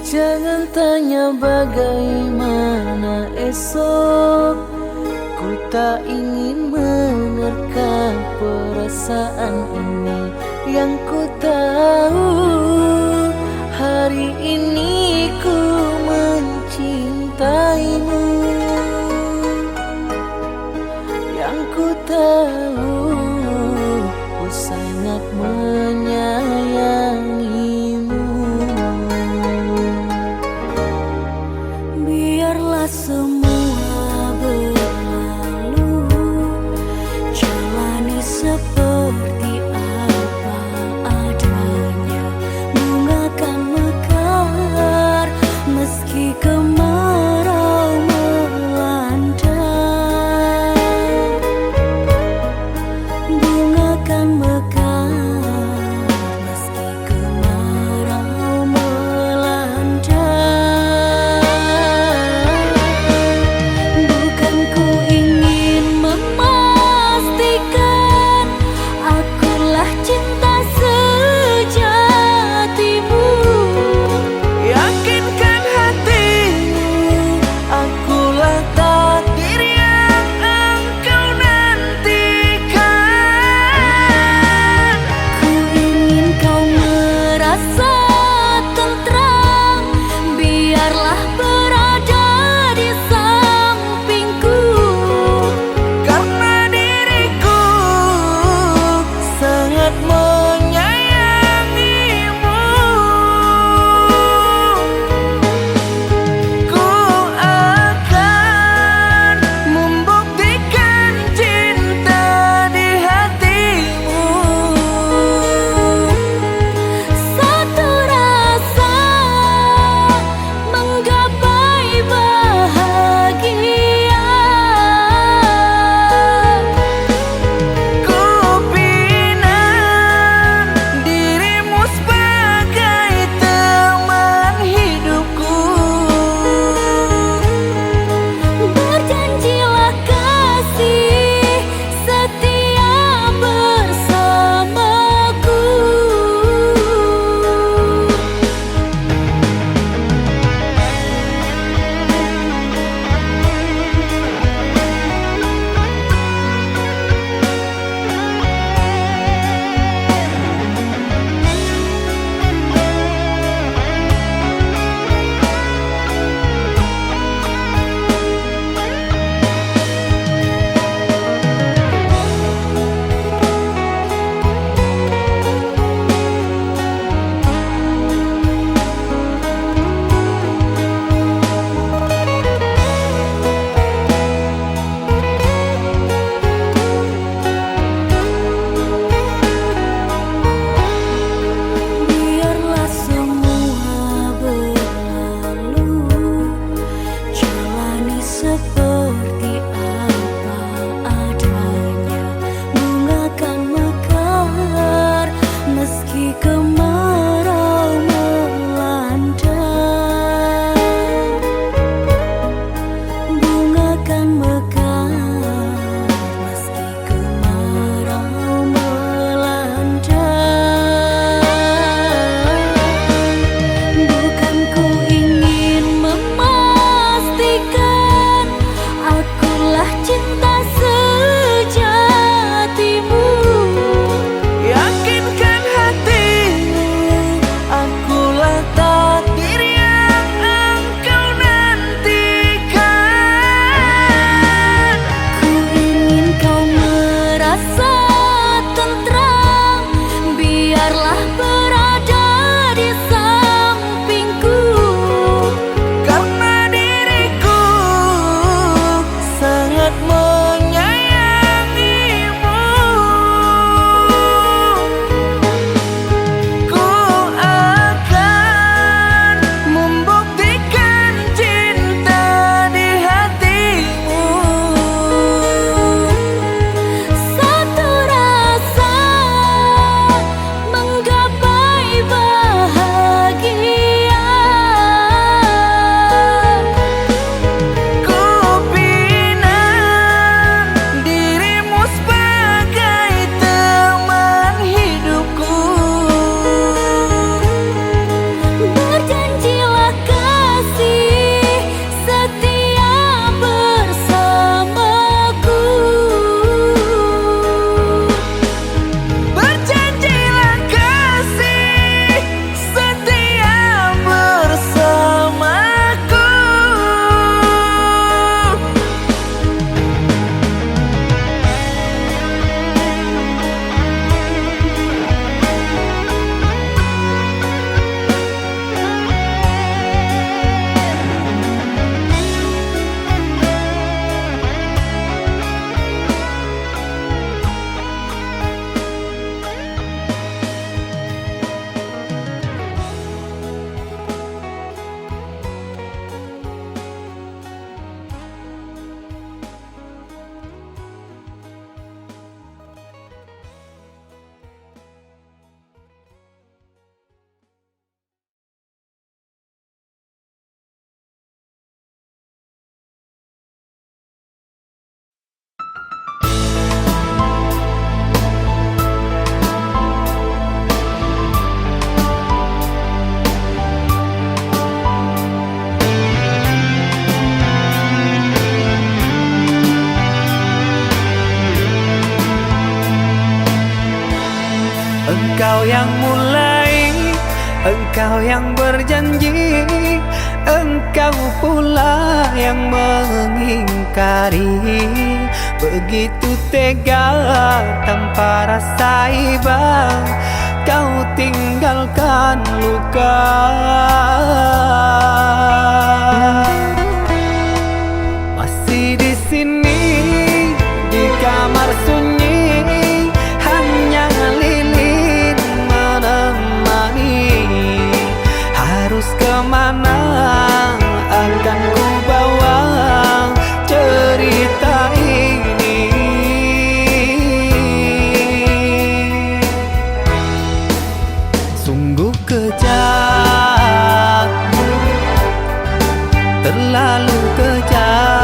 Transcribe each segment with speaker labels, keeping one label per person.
Speaker 1: Jangan tanya bagaimana esok, ku tak ingin menerka perasaan ini. Yang ku tahu hari ini ku mencintaimu. Yang ku tahu ku sangat menyayangimu. Biarlah semua berlalu, jalani seperti apa adanya.
Speaker 2: Engkau yang mulai, engkau yang berjanji, engkau pula yang mengingkari. Begitu tega tanpa rasa iba, kau tinggalkan luka. Masih di sini, di kamar sunyi, hanya lilin menemani. Harus kemana akan ku bawa cerita ini? Sungguh kejam, terlalu kejam.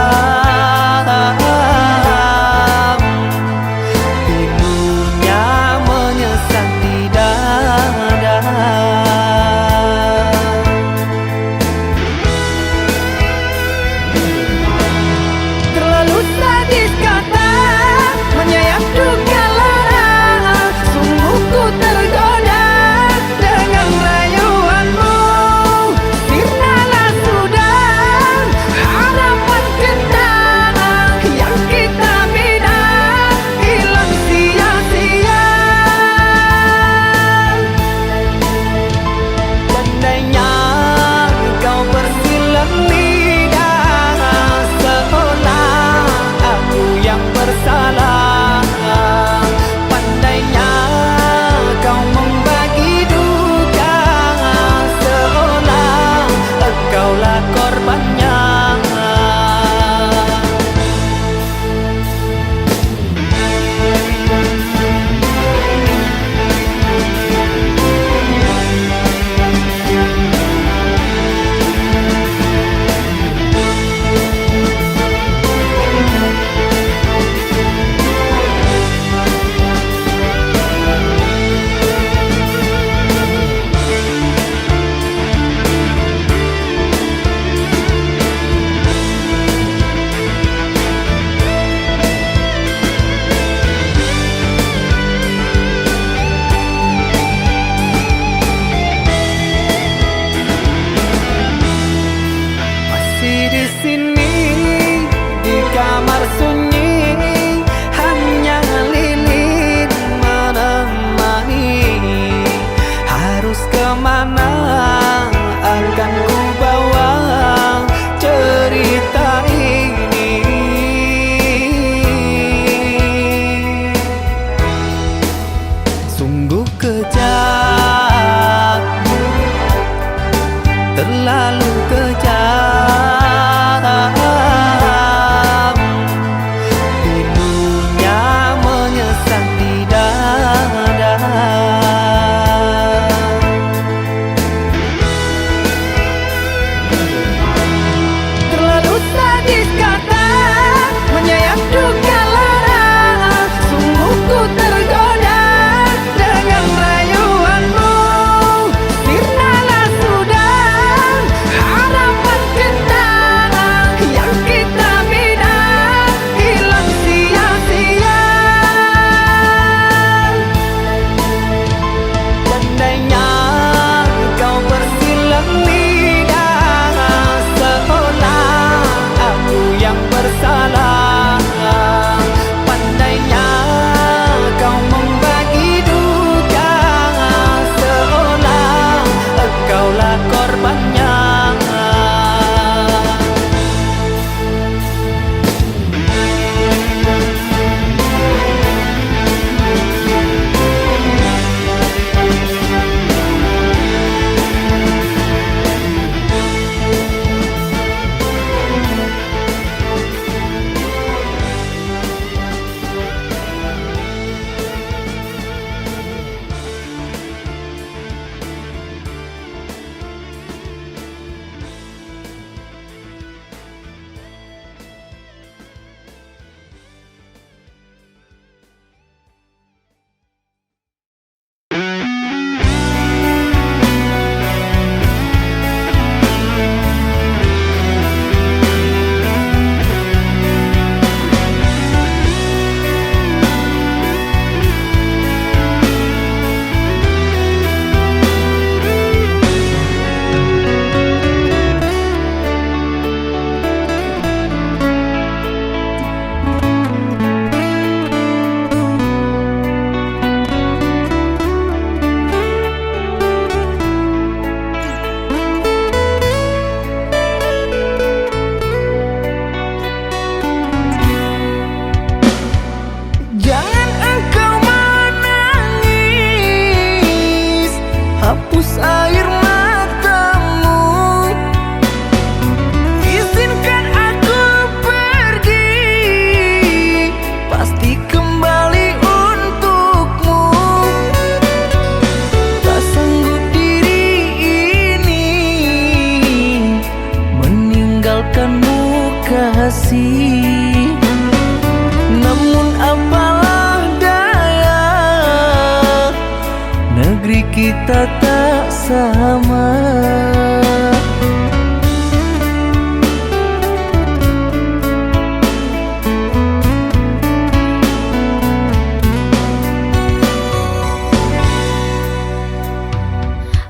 Speaker 1: kita tak sama.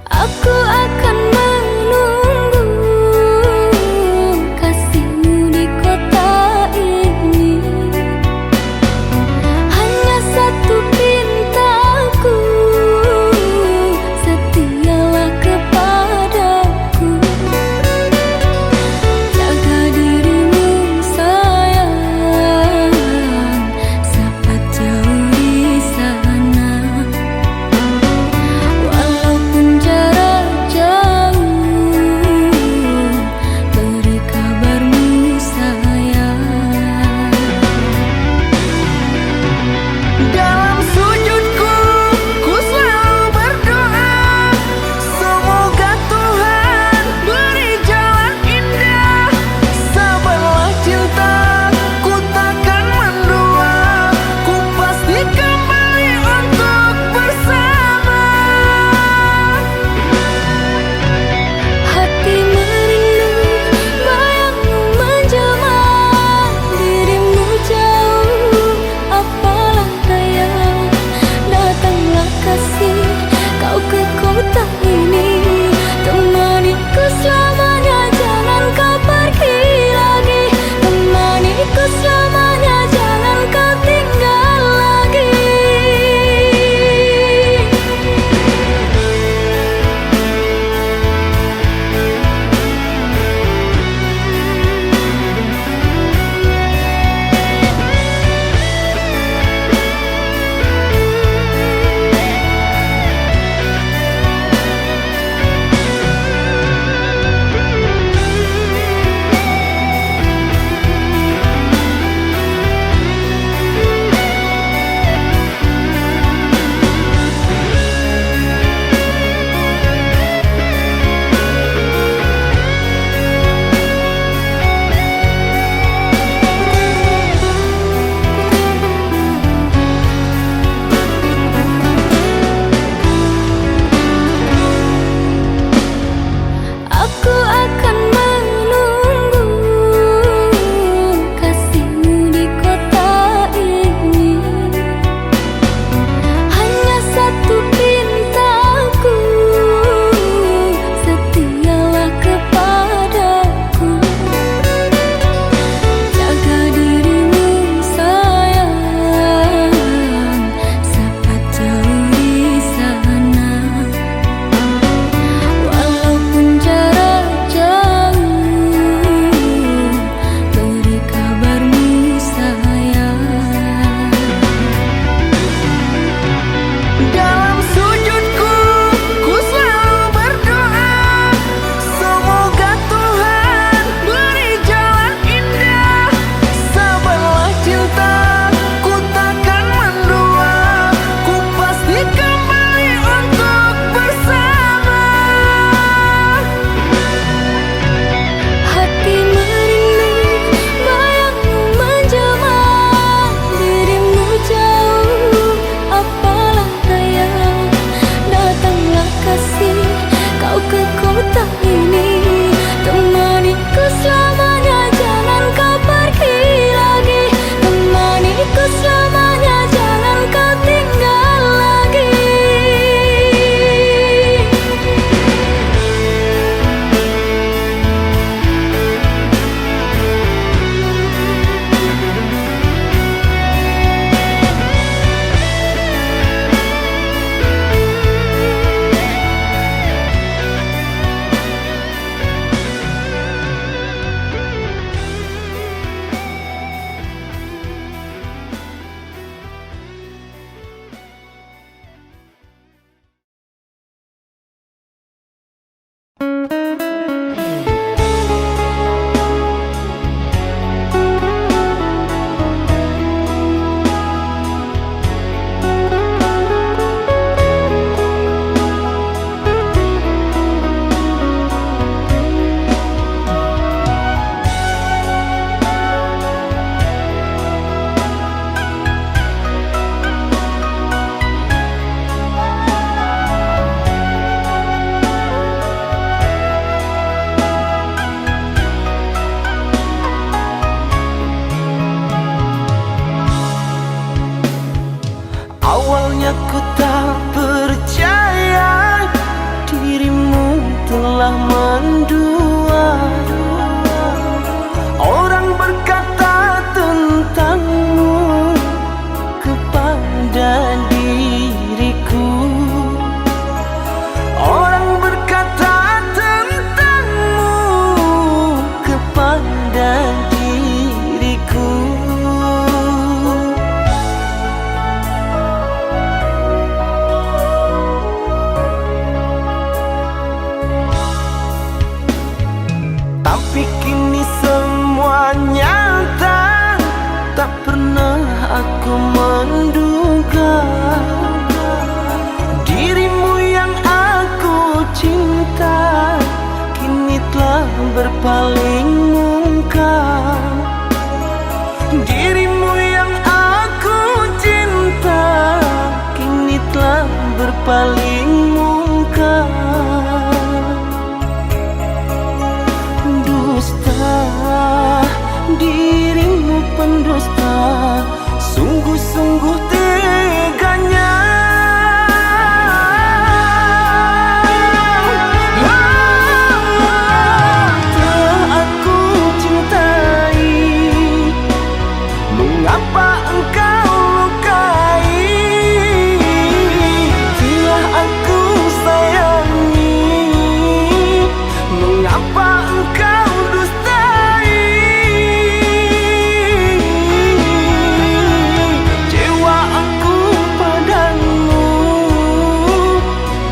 Speaker 3: Aku akan menunggu kasihmu di kota ini. Hanya satu pintaku, setialah kepada
Speaker 2: Awalnya ku tak percaya dirimu telah mendua. Orang berkata tentangmu kepada diriku. Orang berkata tentangmu kepada diriku. Tapi kini semua nyata, tak pernah aku menduga dirimu yang aku cinta kini telah berpaling muka. Dirimu yang aku cinta kini telah berpaling muka. Dirimu pendusta, sungguh-sungguh teganya. Telah aku cintai, mengapa engkau lukai? Telah aku sayangi, mengapa engkau dustai? Cewa aku padamu,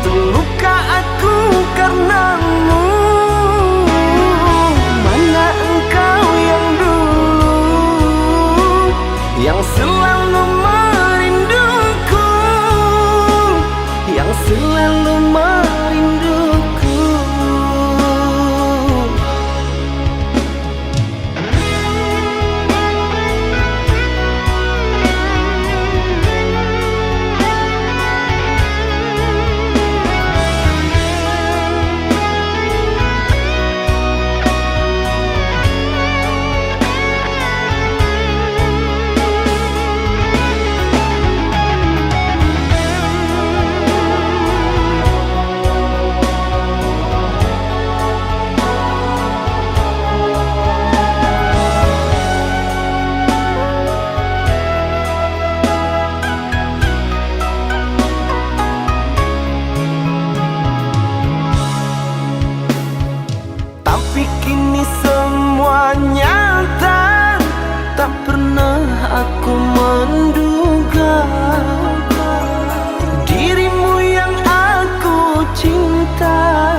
Speaker 2: terluka aku karenamu. Mana engkau yang dulu, yang selalu merinduku, yang selalu merinduku. Tapi kini semua nyata, tak pernah aku menduga dirimu yang aku cinta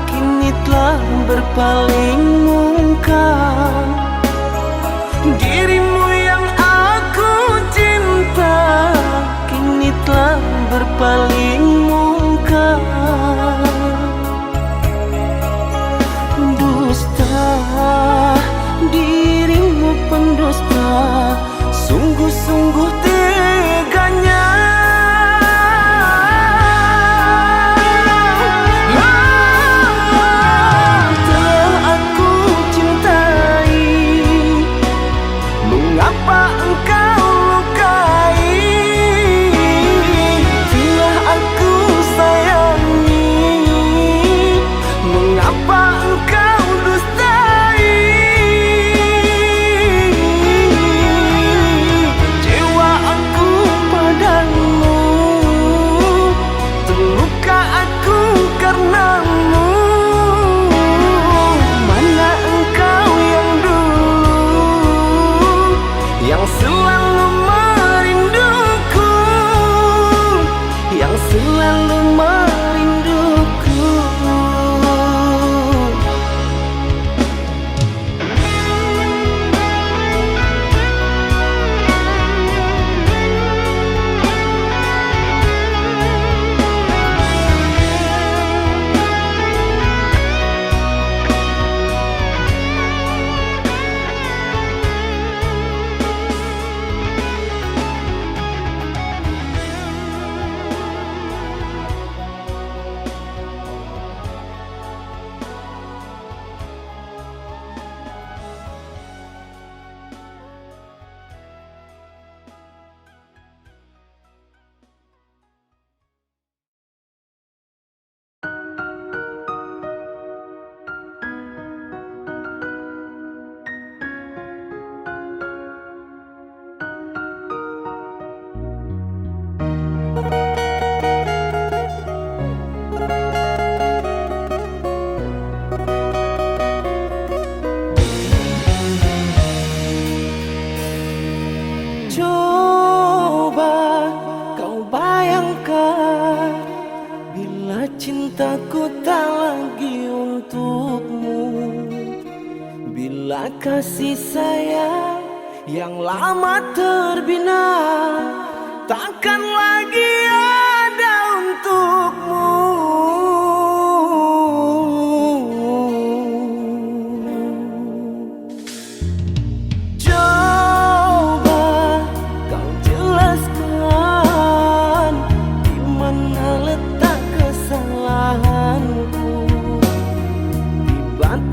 Speaker 2: kini telah berpaling muka. Dirimu yang aku cinta kini telah berpaling muka. Dirimu pendusta, sungguh-sungguh teganya. Telah aku cintai, Cintaku tak lagi untukmu. Bila kasih sayang yang lama terbina takkan lagi ada untukmu. Coba kau jelaskan di mana letak kesalahanku.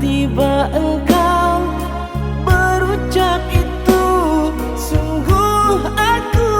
Speaker 2: Tiba-tiba engkau berucap itu, sungguh aku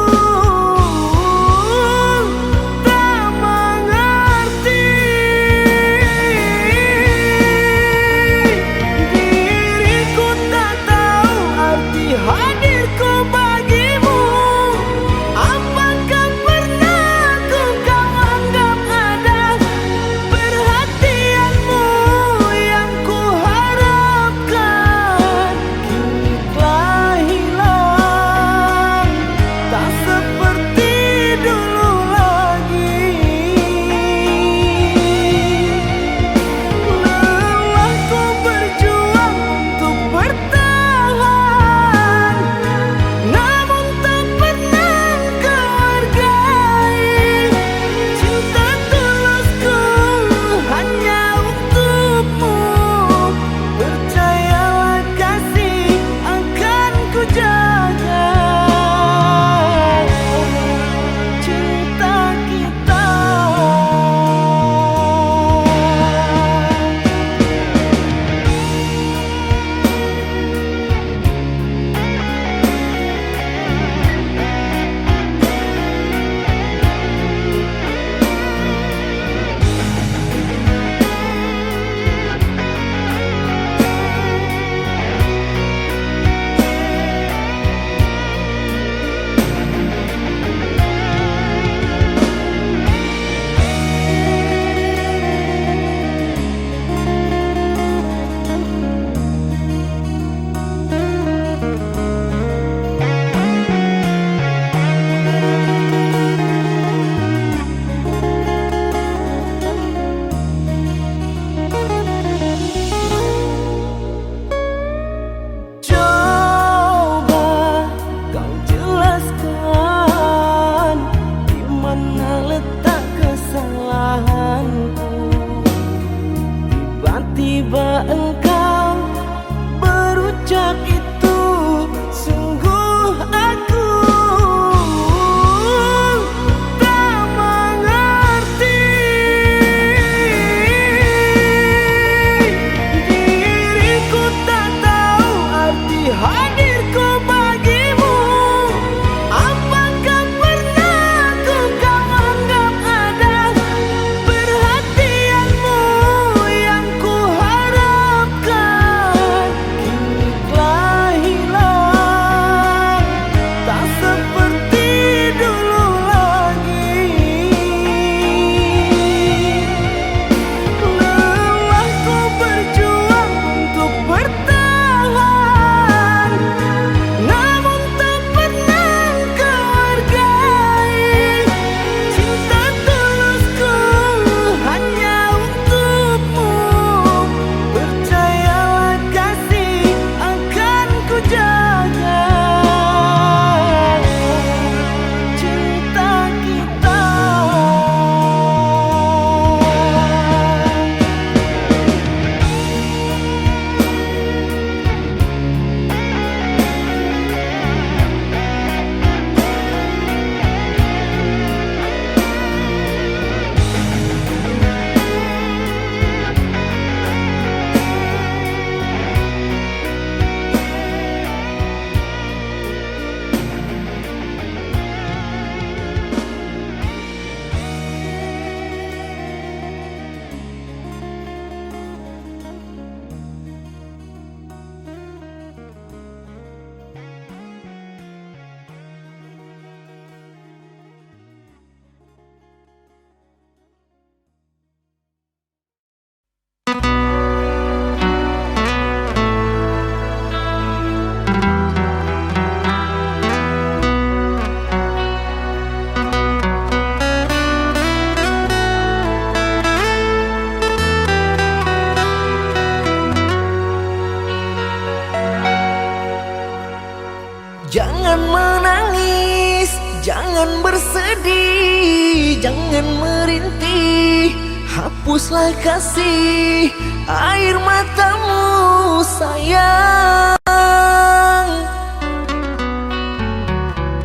Speaker 1: hapuslah kasih air matamu sayang.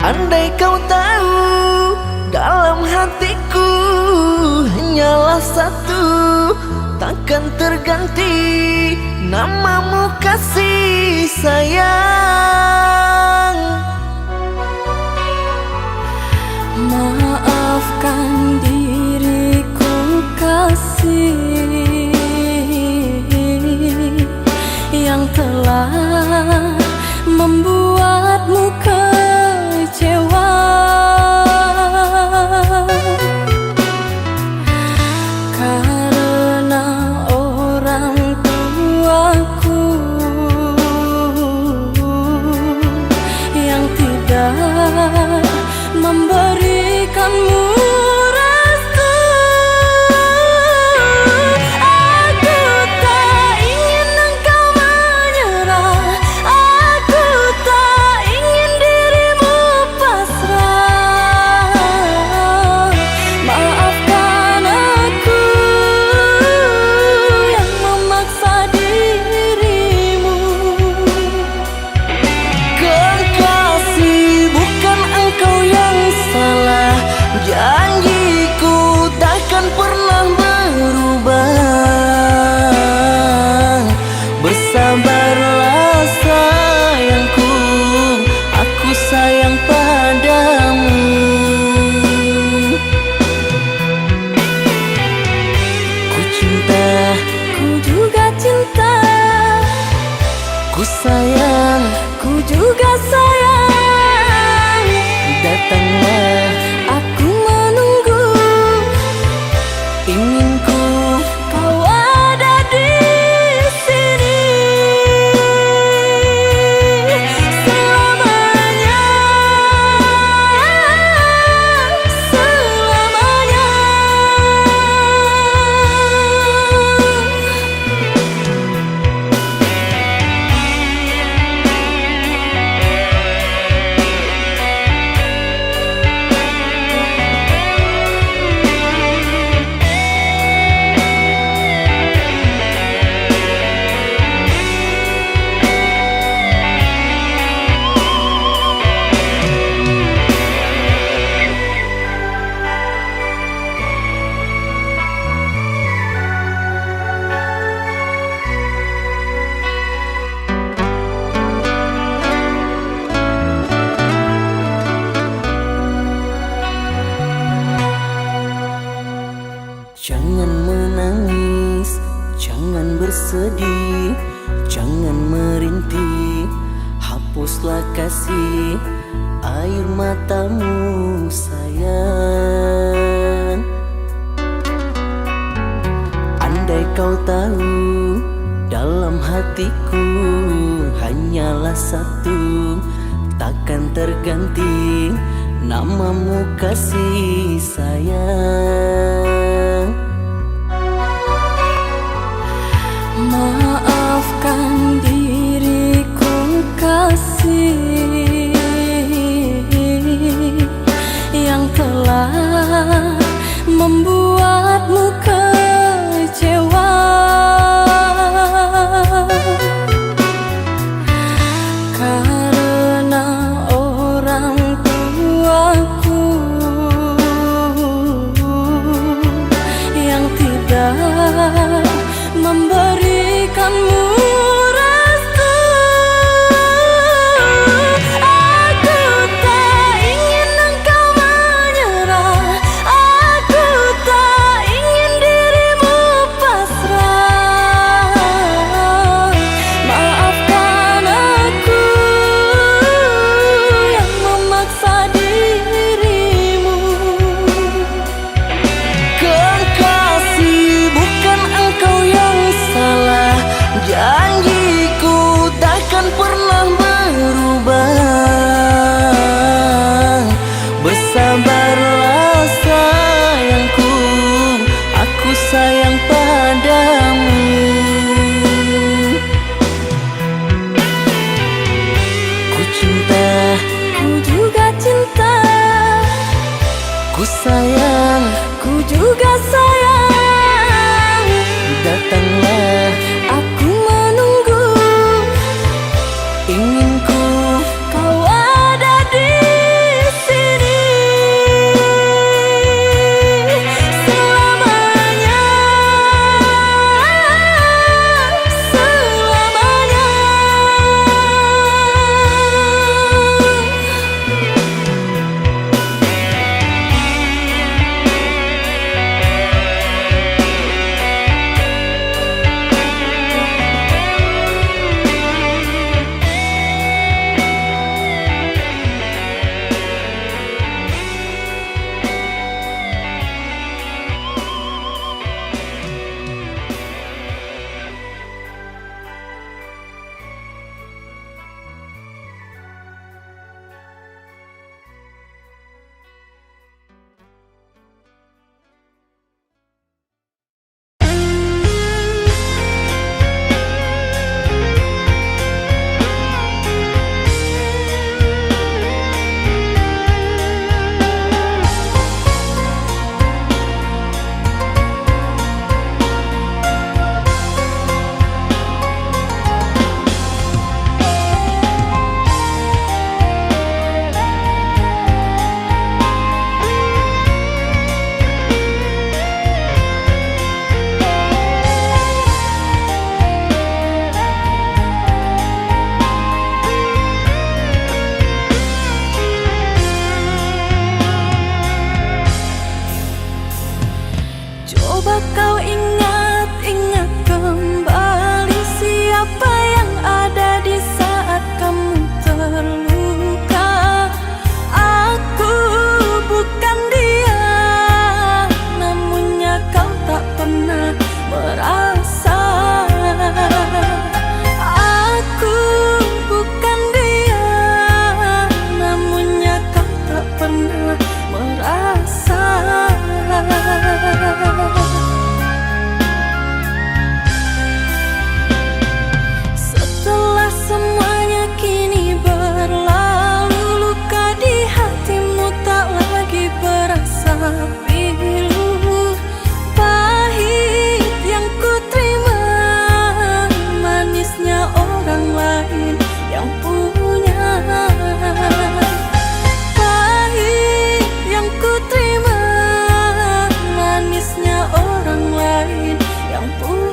Speaker 1: Andai kau tahu dalam hatiku hanyalah satu, takkan terganti namamu kasih sayang.
Speaker 3: Maafkan diriku kasih yang telah membuatmu kecewa. Karena orang tuaku yang tidak memberikanmu restu. Aku tak ingin engkau menyerah, aku tak ingin dirimu pasrah. Maafkan aku yang memaksa dirimu.
Speaker 1: Kekasih, bukan engkau yang salah, janjiku takkan pernah berubah. Bersabarlah sayangku, aku sayang padamu. Ku cinta,
Speaker 3: Ku juga cinta,
Speaker 1: ku sayang,
Speaker 3: ku juga sayang.
Speaker 1: datanglah
Speaker 3: Aku menunggu,
Speaker 1: inginku
Speaker 3: kau ada di sini selamanya, selamanya.
Speaker 1: Jangan menangis, jangan bersedih, jangan merintih, hapuslah kasih air matamu sayang. Andai kau tahu dalam hatiku hanyalah satu, takkan terganti namamu kasih sayang.
Speaker 3: Maafkan diriku kasih yang telah membuatmu kecewa. Karena orang tuaku yang tidak memberikanmu restu. Aku tak ingin engkau menyerah, aku tak ingin dirimu pasrah. Maafkan aku yang memaksa dirimu.
Speaker 1: Kekasih, bukan engkau yang salah, janjiku takkan pernah berubah. Bersabarlah sayangku, aku sayang padamu. Ku cinta,
Speaker 3: Ku juga cinta,
Speaker 1: ku sayang,
Speaker 3: ku juga sayang. Coba kau ingat-ingat kembali siapa yang ada di saat kamu terluka. Aku bukan dia, namunnya kau tak pernah merasa. Aku bukan dia, namunnya kau tak pernah merasa. Setelah semuanya kini berlalu, luka di hatimu tak lagi berasa pilu. Pahit yang ku terima, manisnya orang lain yang punya. Pahit yang ku terima, manisnya orang lain yang punya.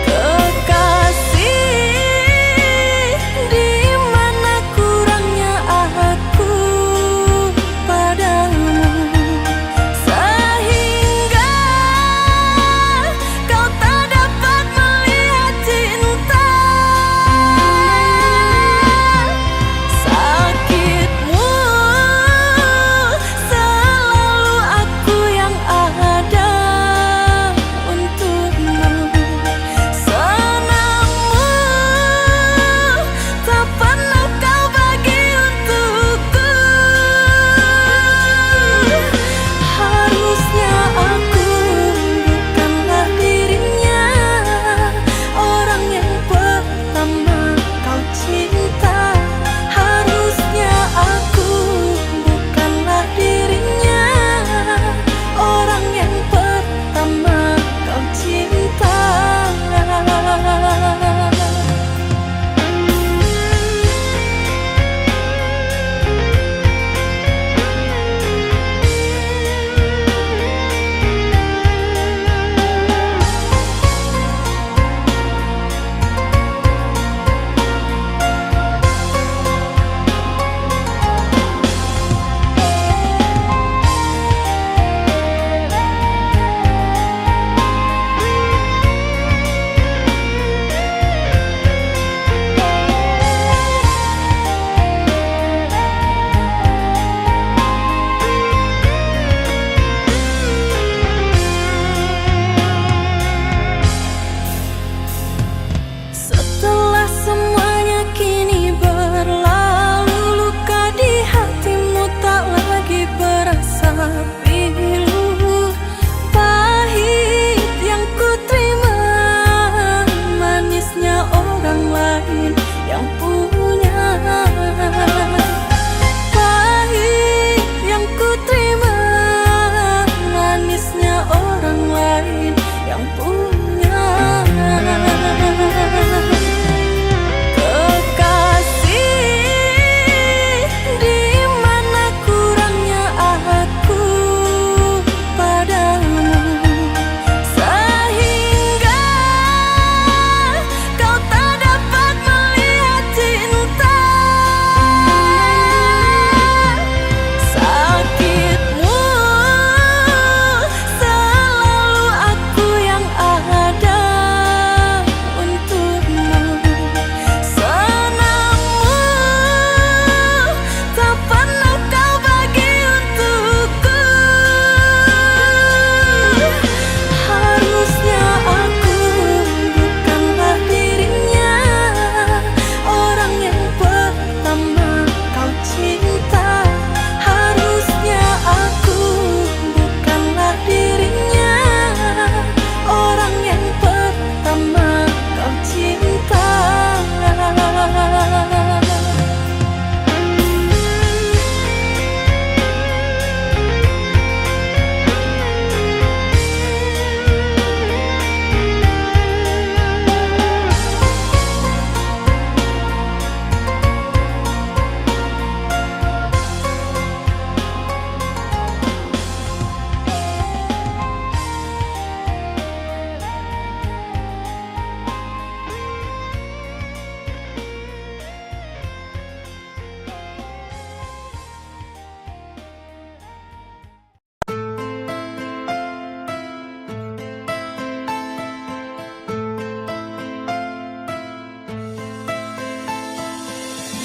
Speaker 3: Kekasih, di mana kurangnya aku padamu, sehingga kau tak dapat melihat cinta. Sakitmu selalu aku yang ada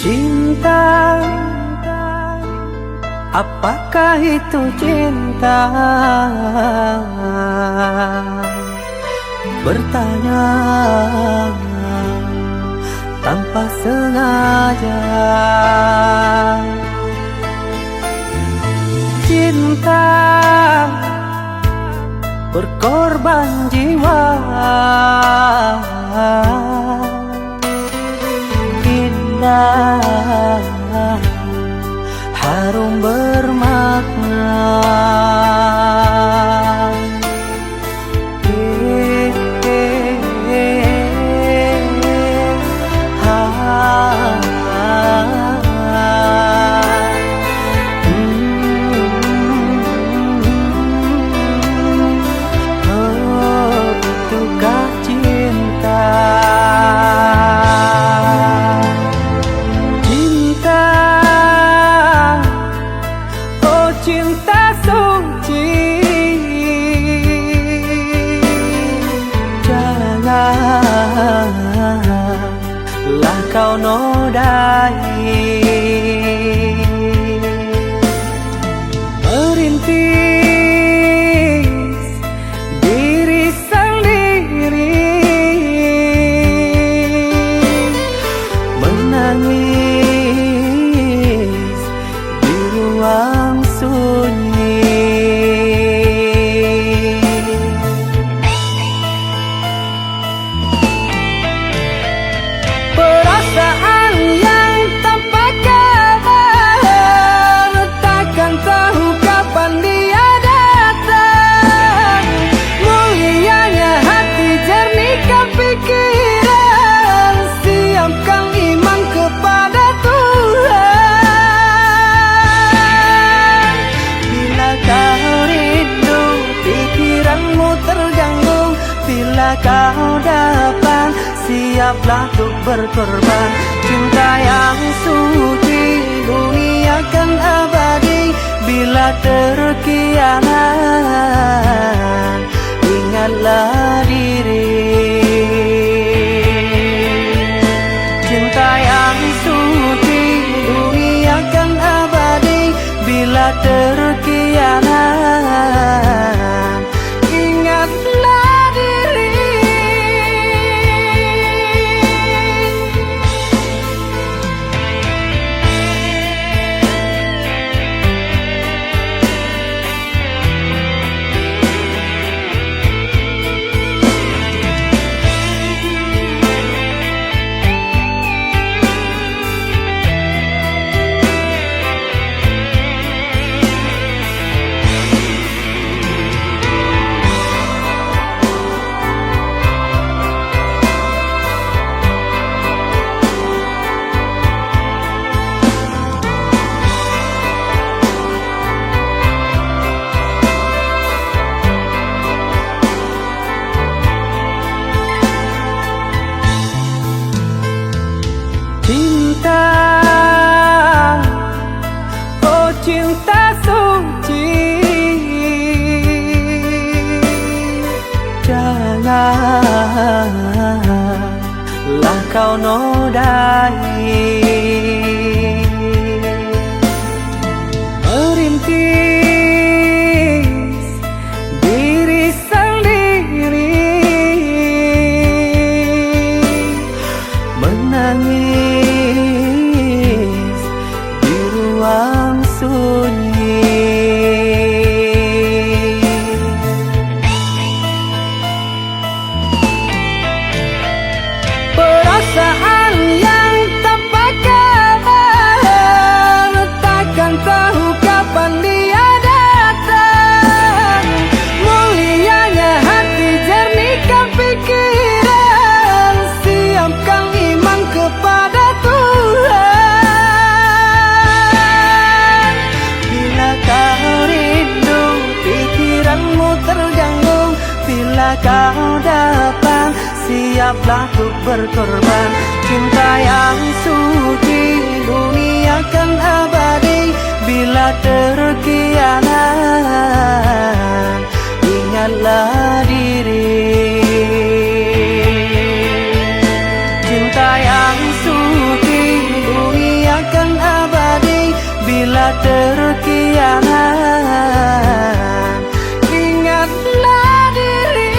Speaker 2: Cinta, apakah itu cinta? Bertanya tanpa sengaja. Cinta berkorban jiwa, indah, harum bermakna. Itukah cinta? Cinta, oh cinta suci, janganlah kau nodai. Merintis diri sendiri, menangis di ruang sunyi. Perasaan yang tanpa kabar, takkan tahu kapan dia datang. Mulianya hati, jernihkan pikiran, siapkan iman kepada Tuhan. Bila kau rindu, pikiranmu terganggu, bila kau dapat, siaplah untuk berkorban. Cinta yang suci, dunia kan abadi. Bila terkianat, ingatlah diri. Cinta yang suci, dunia kan abadi. Bila terkianat, ingatlah diri. Cinta, oh cinta suci, janganlah kau nodai. Merintis diri sendiri, menangis di ruang sunyi. Perasaan yang tanpa kabar, takkan tahu kapan dia datang. Mulianya hati, jernihkan pikiran, siapkan iman kepada Tuhan. Bila kau rindu, pikiranmu terganggu, bila kau dapat, siaplah untuk berkorban. Cinta yang suci, dunia kan abadi. Bila terkianat, ingatlah diri. Cinta yang suci, dunia terkianat, ingatlah diri.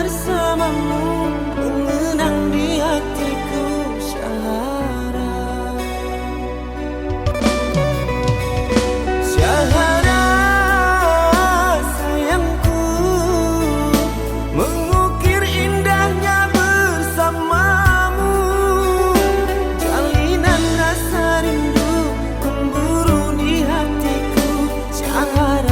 Speaker 2: bersamamu, mengenang di hatiku Syahara. Syahara sayangku, mengukir indahnya bersamamu, jalinan rasa rindu memburu di hatiku Syahara.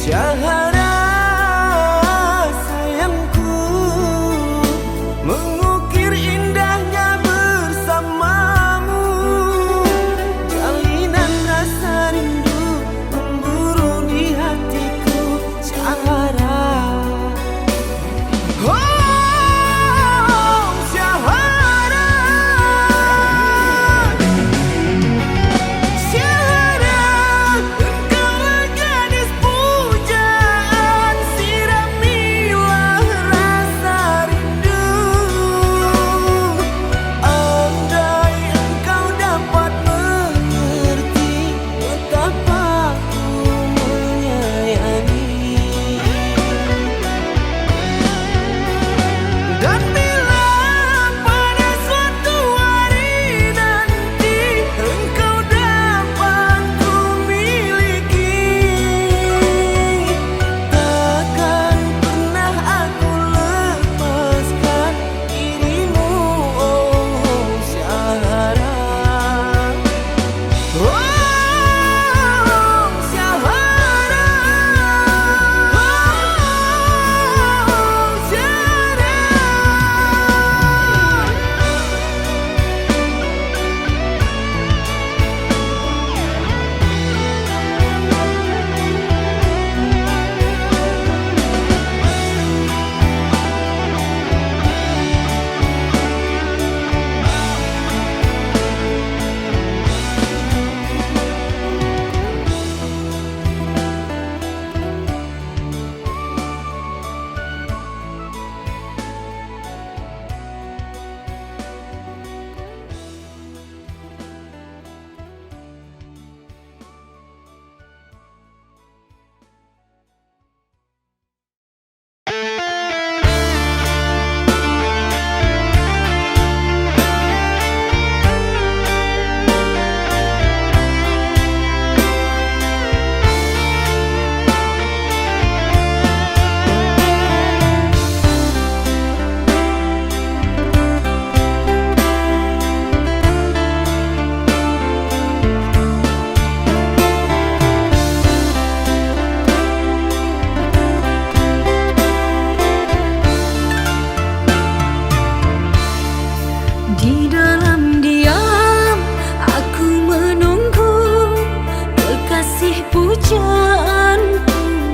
Speaker 2: Syahara sayangku, mengukir indahnya bersamamu, jalinan rasa rindu memburu di hatiku Syahara.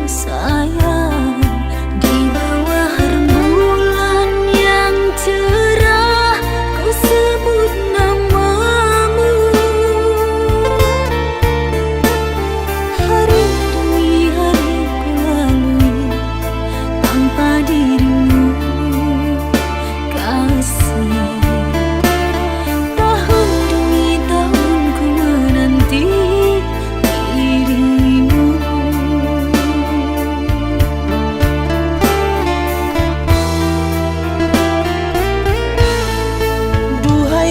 Speaker 3: Sayang, di bawah rembulan yang cerah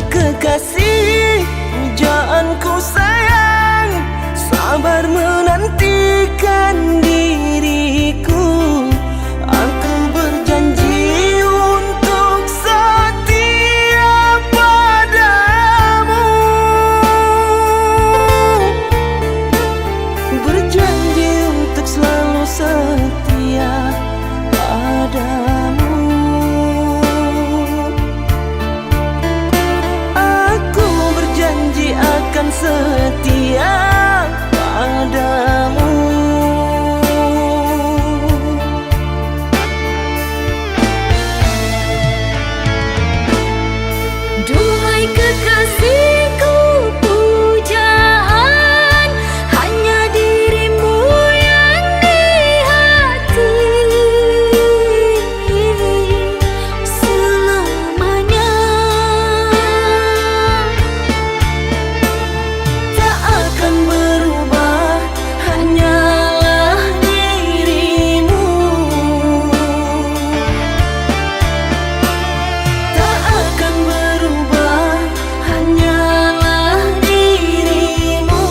Speaker 2: kekasih, pujaanku sayang, sabar menantikan diriku. Aku berjanji untuk setia padamu, berjanji untuk selalu setia padamu. Aku berjanji akan setia padamu.
Speaker 3: Duhai kekasihku, pujaan hanya dirimu yang di hati selamanya. Tak akan berubah, hanyalah dirimu. Tak akan berubah, hanyalah dirimu.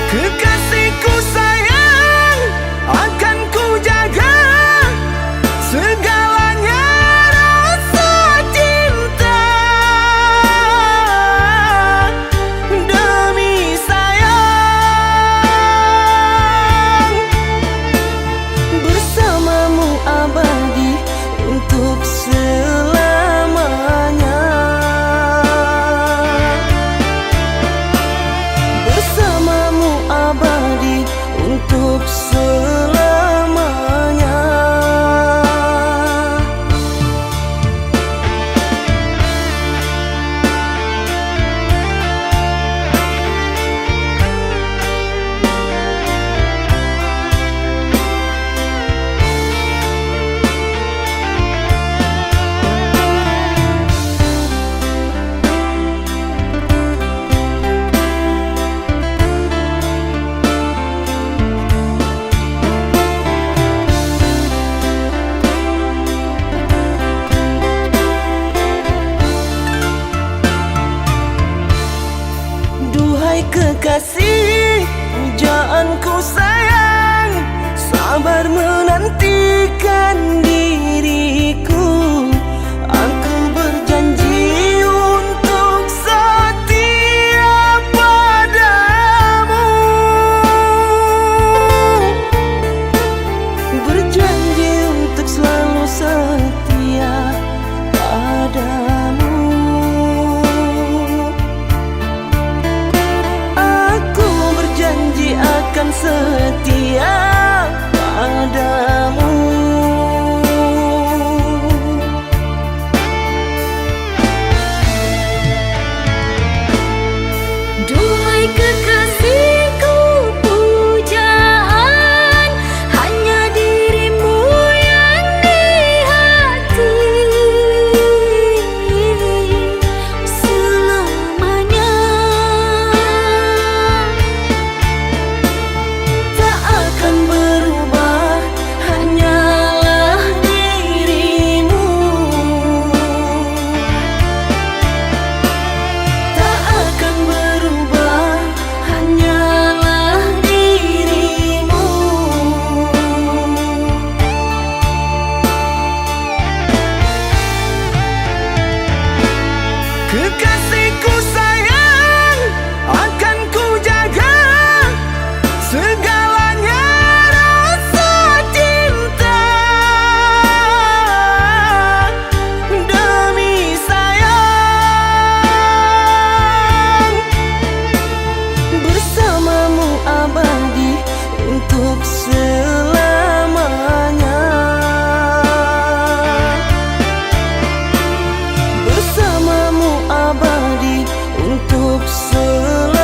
Speaker 2: Kekasihku sayang, akan ku jaga segalanya rasa cinta. Demi sayang, bersamamu abadi untuk selamanya. Bersamamu abadi untuk selamanya. Duhai kekasih, pujaanku sayang, sabar menantikan diriku. Aku berjanji untuk setia padamu, berjanji untuk selalu setia padamu. Aku berjanji akan setia padamu.
Speaker 3: Duhai kekasihku, pujaan hanya dirimu yang di hati selamanya. Tak akan berubah, hanyalah dirimu. Tak akan berubah, hanyalah dirimu.
Speaker 2: Kekasihku sayang, akan ku jaga segalanya rasa cinta. Demi sayang, bersamamu abadi untuk selamanya. Bersamamu abadi untuk selamanya.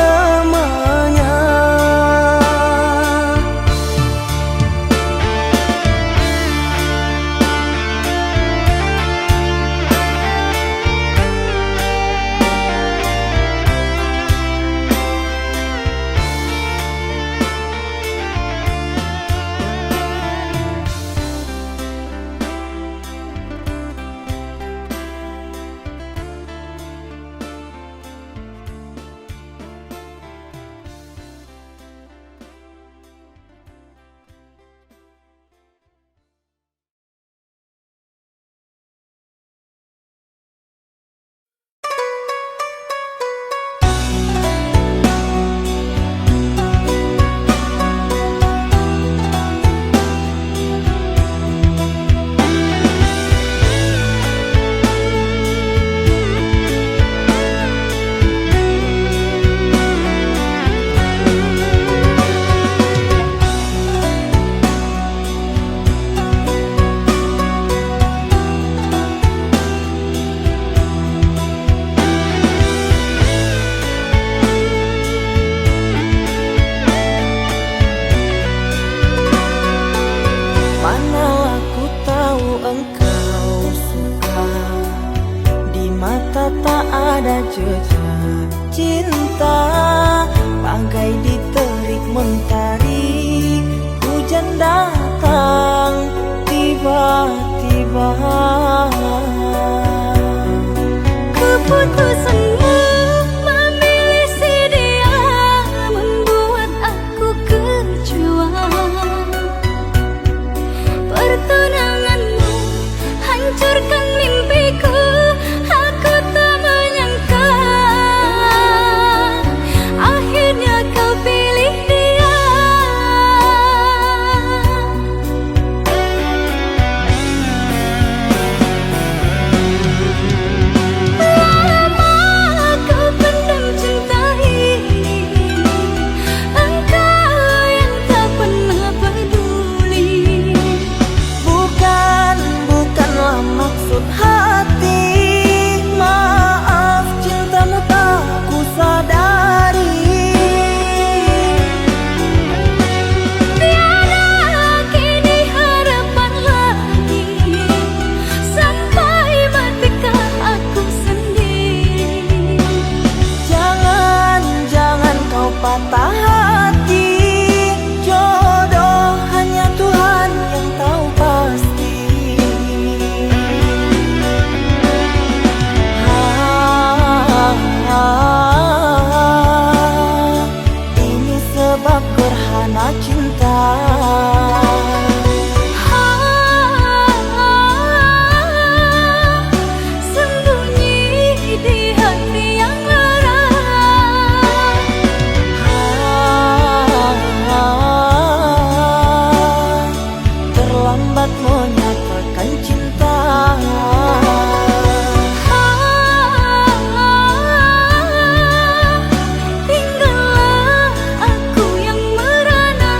Speaker 2: gerhana cinta.
Speaker 3: Terlambat menyatakan cinta. Tinggallah aku yang merana.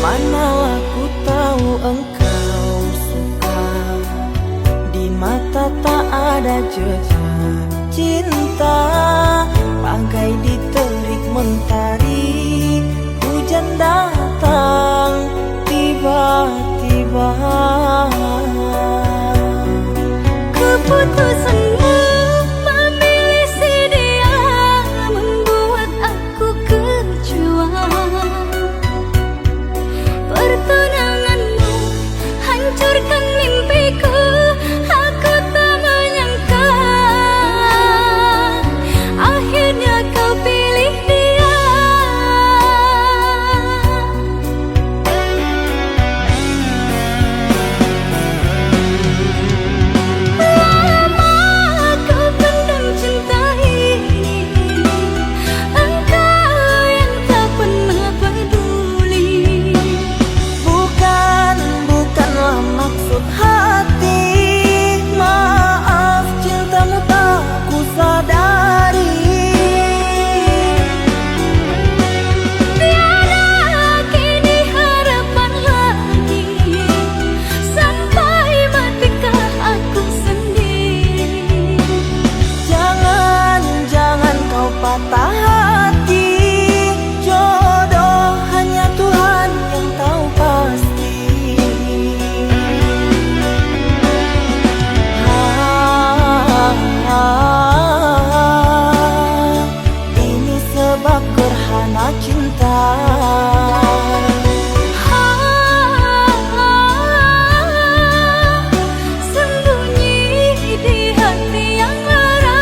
Speaker 2: Manalah ku tahu engkau suka, di mata tak ada jejak cinta. Bagai diterik mentari, hujan datang tiba-tiba.
Speaker 3: Keputusanmu memilih si dia membuat aku kecewa. Pertunanganmu hancurkan mimpiku. Aku tak menyangka akhirnya kau pilih dia. Lama kau pendam cinta ini, engkau yang tak pernah peduli.
Speaker 2: Bukanlah maksud hati, maaf cintamu tak ku sadari.
Speaker 3: Tiada kini harapan lagi, sampai matikah aku sendiri.
Speaker 2: Jangan kau patah hati, jodoh hanya Tuhan yang tahu pasti. Ini sebab gerhana cinta.
Speaker 3: Sembunyi di hati yang lara.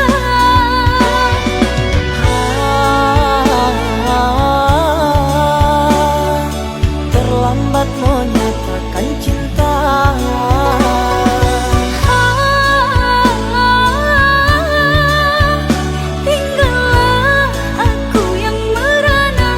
Speaker 2: Terlambat menyatakan cinta.
Speaker 3: Tinggallah aku yang merana.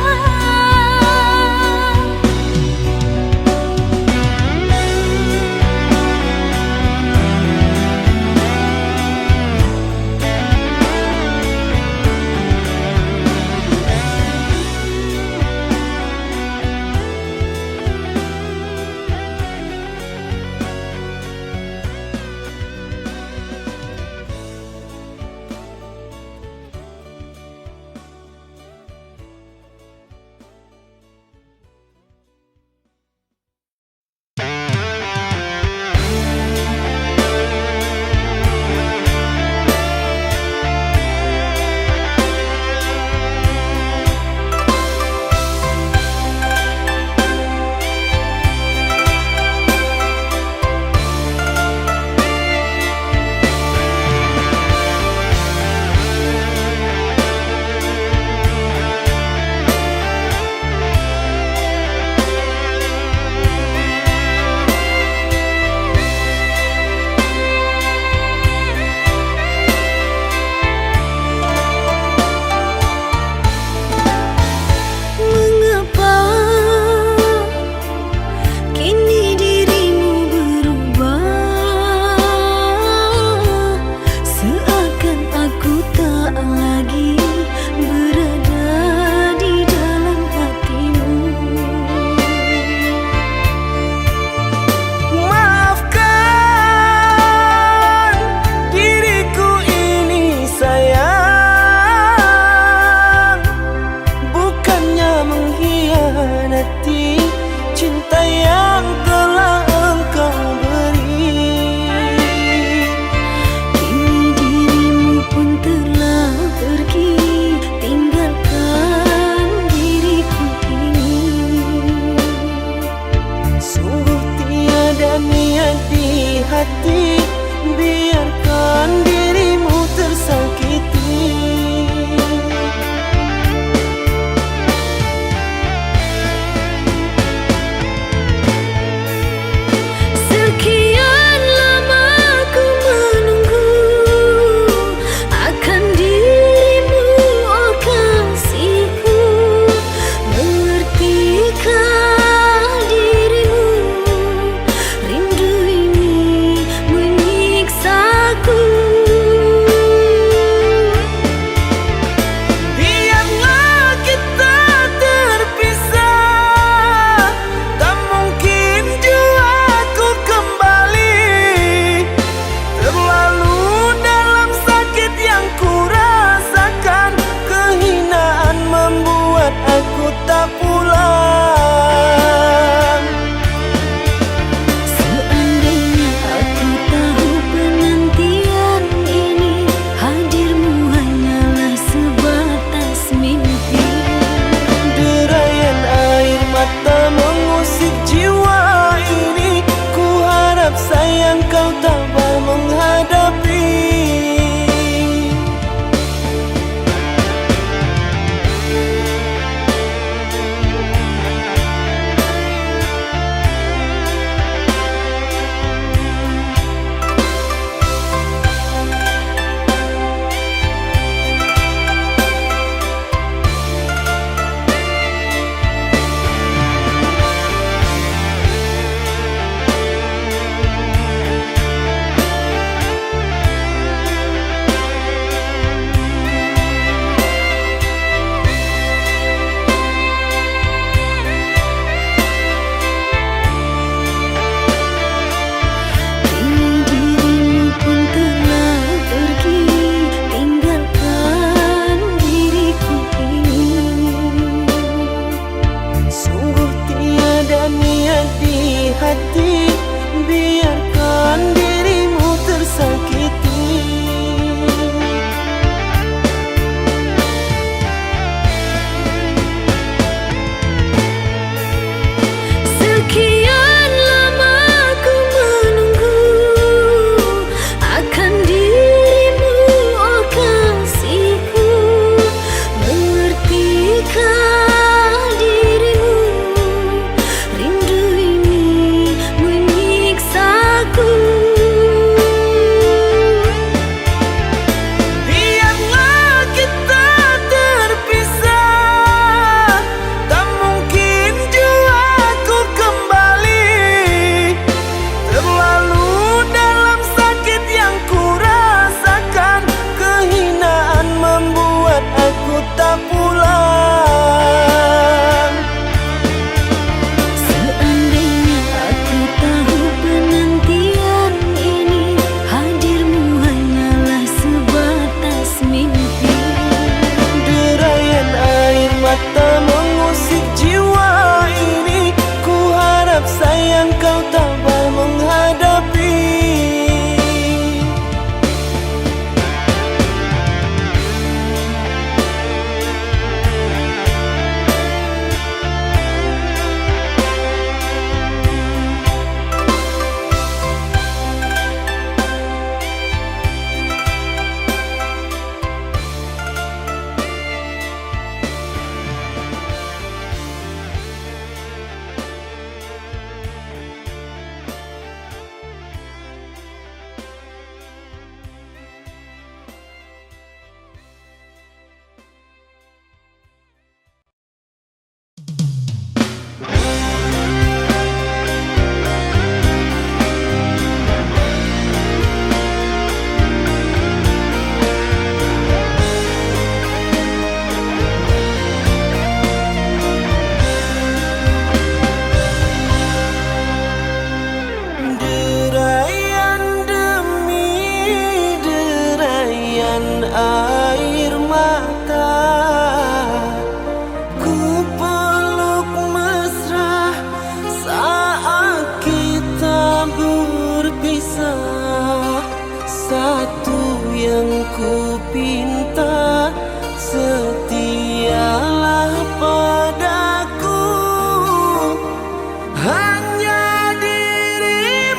Speaker 2: tiada niat di hati, biarkan dirimu tersakiti.
Speaker 3: Sekian lama ku menunggu akan dirimu, oh kasihku. Mengertikah dirimu, rindu ini menyiksaku.
Speaker 2: Biarlah kita terpisah, tak mungkin jua ku kembali. Terlalu dalam sakit yang ku rasakan, kehinaan membuat aku tak pulang.
Speaker 3: Seandainya aku tahu penantian ini, hadirmu hanyalah sebatas mimpi.
Speaker 2: Derayan air mata mengusik jiwa ini, ku harap sayang kau tabah menghadapi.
Speaker 3: Kini dirimu pun telah pergi, tinggalkan diriku ini.
Speaker 2: Sungguh tiada niat di hati, biarkan dirimu tersakiti.
Speaker 3: Sekian lama ku menunggu akan dirimu, oh kasihku. Mengertikah dirimu, rindu ini menyiksaku.
Speaker 2: Biarlah kita terpisah, tak mungkin jua ku kembali. Terlalu dalam sakit yang ku rasakan, kehinaan membuat aku tak pulang.
Speaker 3: Seandainya aku tahu penantian ini, hadirmu hanyalah sebatas mimpi.
Speaker 2: Derayan air mata mengusik jiwa ini, ku harap sayang kau tabah menghadapi. ku pinta, setialah padaku, hanya dirimu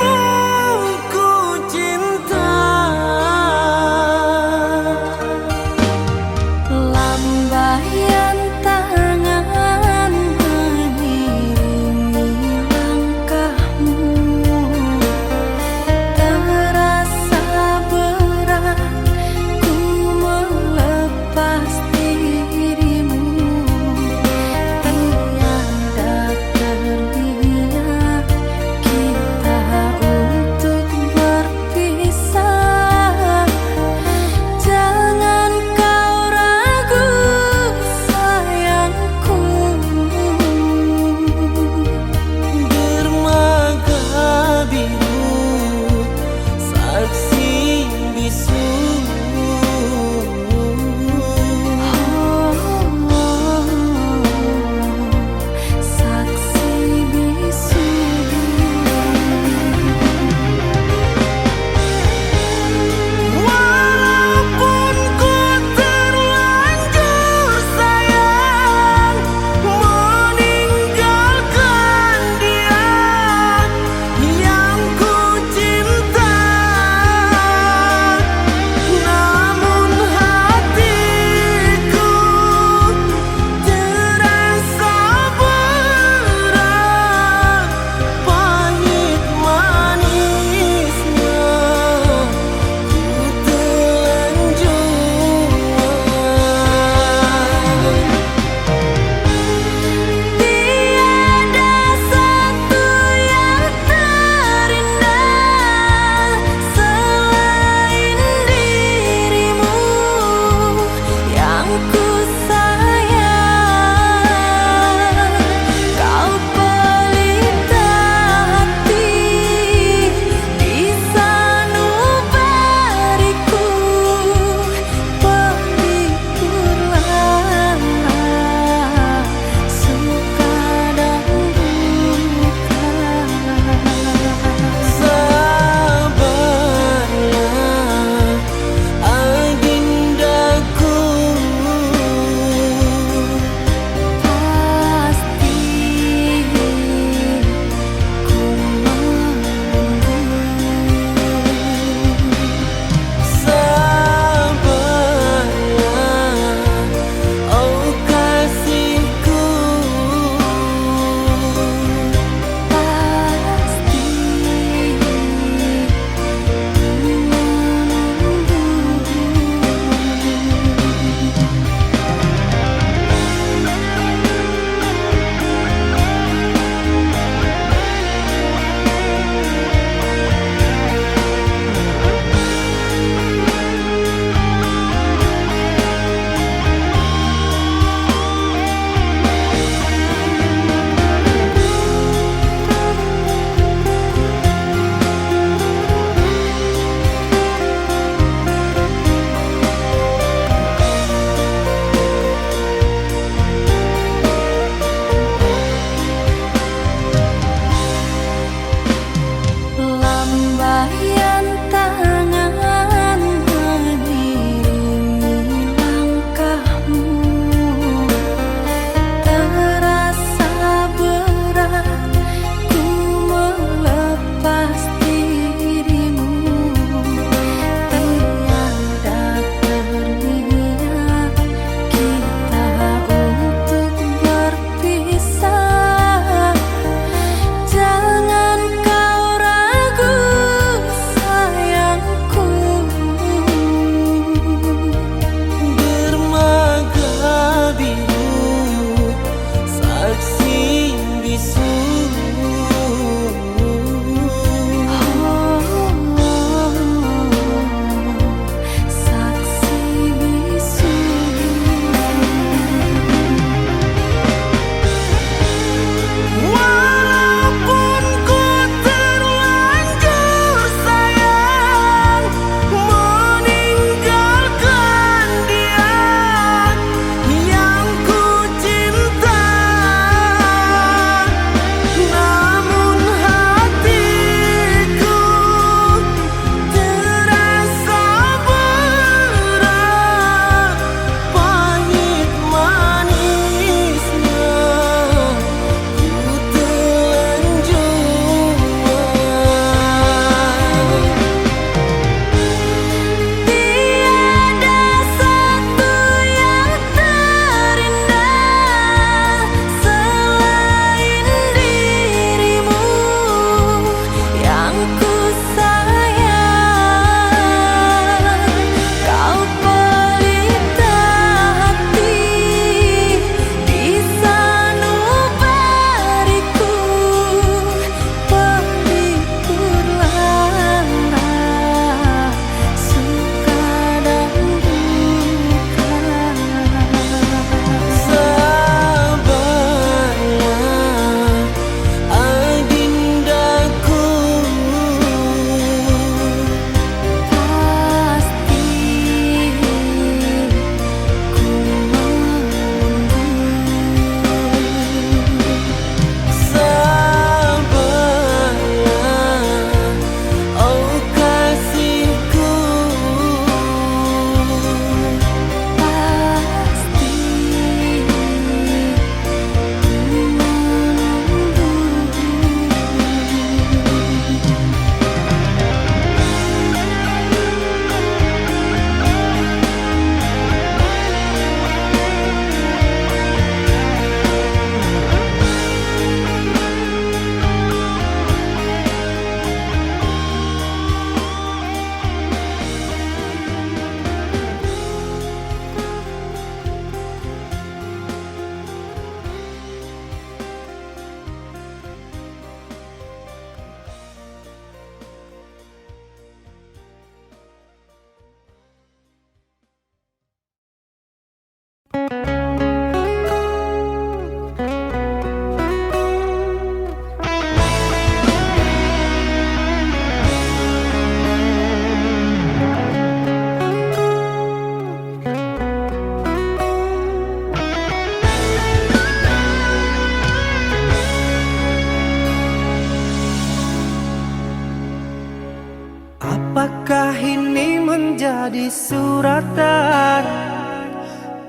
Speaker 2: Maukah ini menjadi suratan,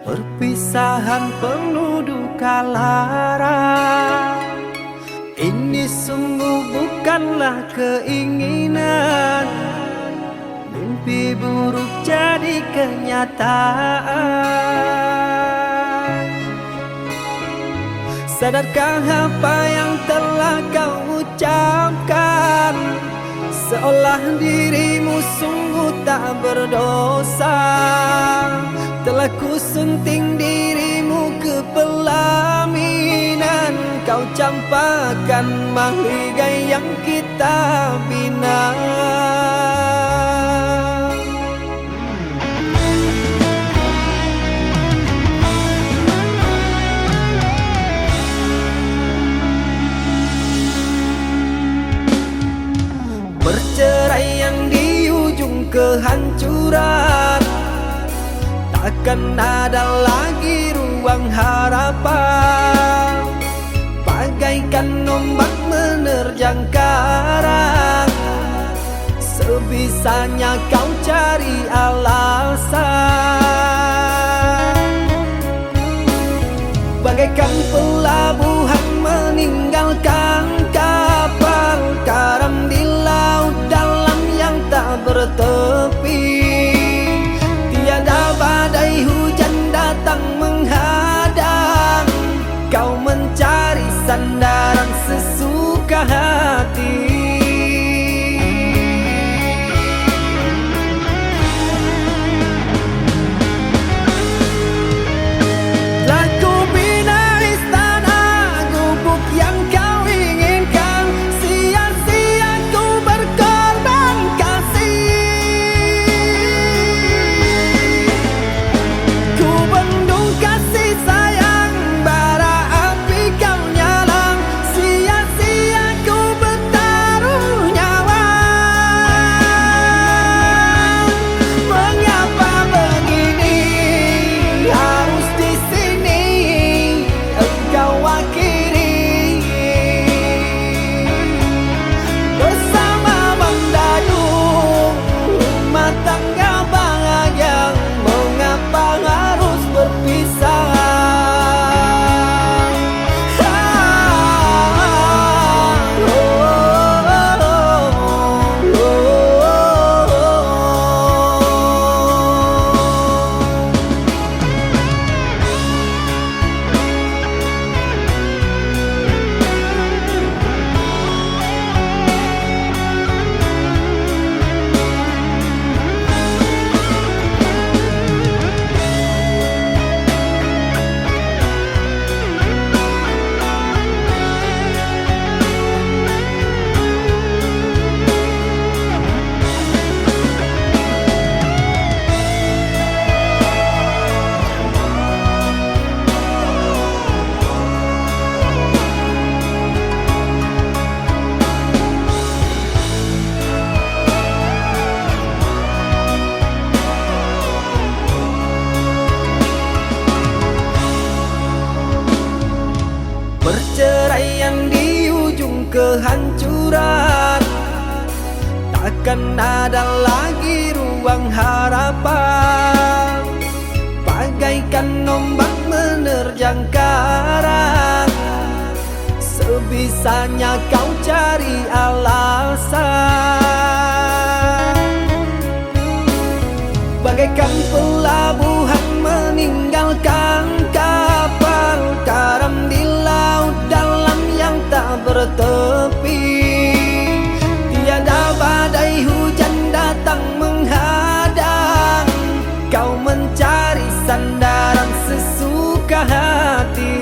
Speaker 2: perpisahan penuh duka lara. Ini sungguh bukanlah keinginan, mimpi buruk jadi kenyataan. Sadarkah apa yang telah kau ucapkan? Seolah dirimu sungguh tak berdosa. Telah kusunting dirimu ke pelaminan, kau campakkan mahligai yang kita bina. Perceraian di ujung kehancuran, takkan ada lagi ruang harapan. Bagaikan ombak menerjang karang, sebisanya kau cari alasan. Bagaikan pelabuhan meninggalkan kapal karam di laut dalam yang tak bertepi. Tiada badai hujan datang menghadang, kau mencari sandaran sesuka hati. Perceraian di ujung kehancuran, takkan ada lagi ruang harapan. Bagaikan ombak menerjang karang, sebisanya kau cari alasan. Bagaikan pelabuhan meninggalkan kapal karam di laut dalam yang tak bertepi. Tiada badai hujan datang menghadang, kau mencari sandaran sesuka hati.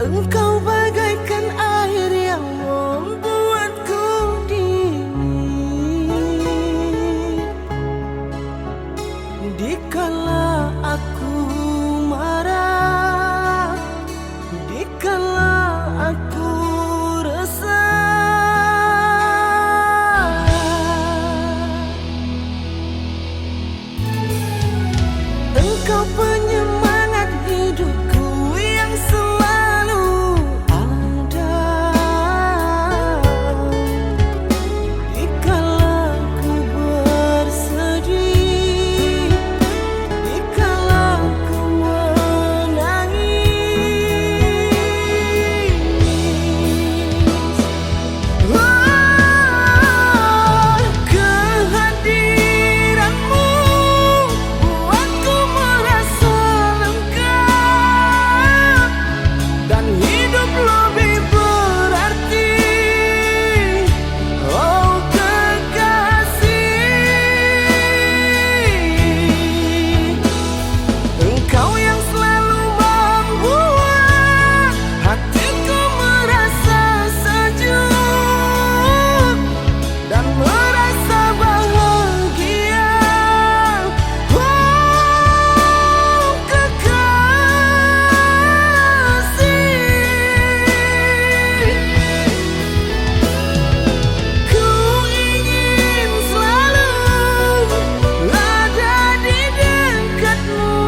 Speaker 2: Engkau bagaikan air yang membuatku dingin. Dikala aku marah, dikala aku resah, Engkau penyemangat hidupku yang selalu ada. Dikala ku bersedih, dikala ku menangis, kehadiranmu buatku merasa lengkap dan hidup lebih berarti. Oh kekasih, Engkau yang selalu membuat hatiku merasa sejuk dan merasa bahagia. Oh kekasih, ku ingin selalu ada di dekatmu,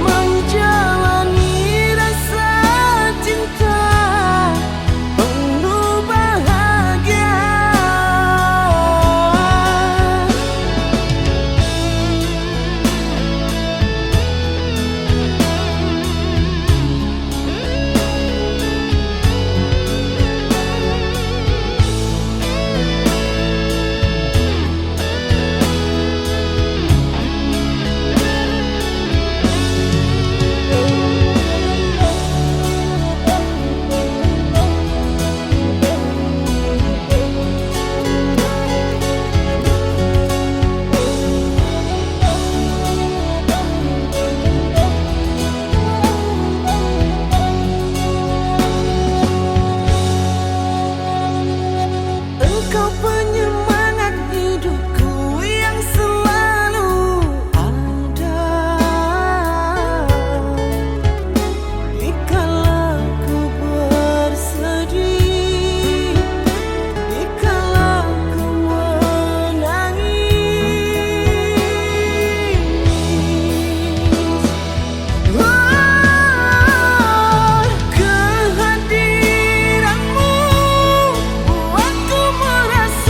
Speaker 2: menjalani rasa cinta penuh bahagia. Engkau penyemangat hidupku yang selalu ada. Dikala ku bersedih, dikala ku menangis, kehadiranmu buatku merasa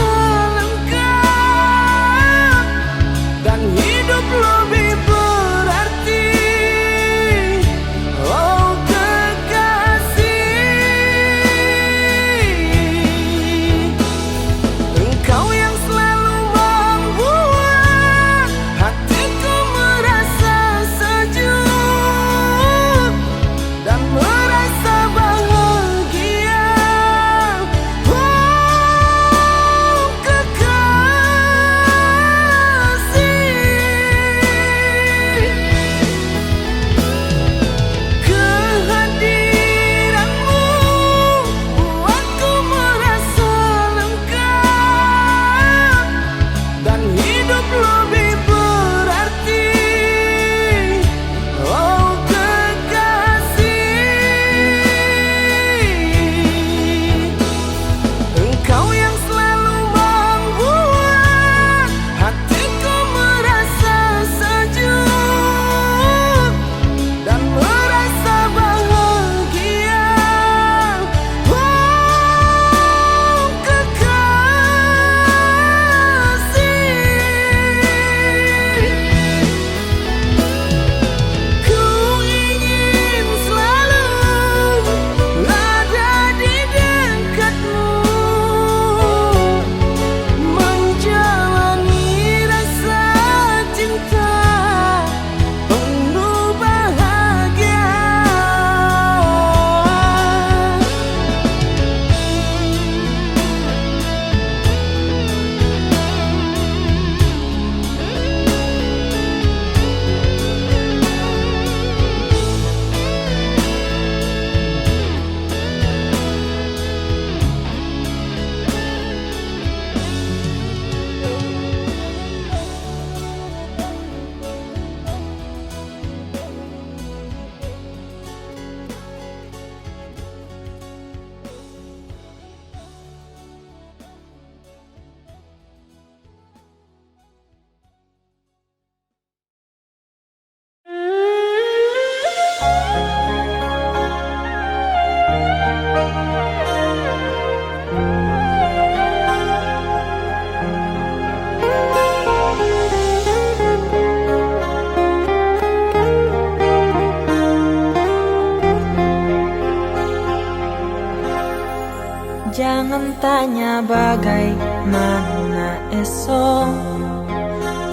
Speaker 2: Jangan tanya bagaimana esok,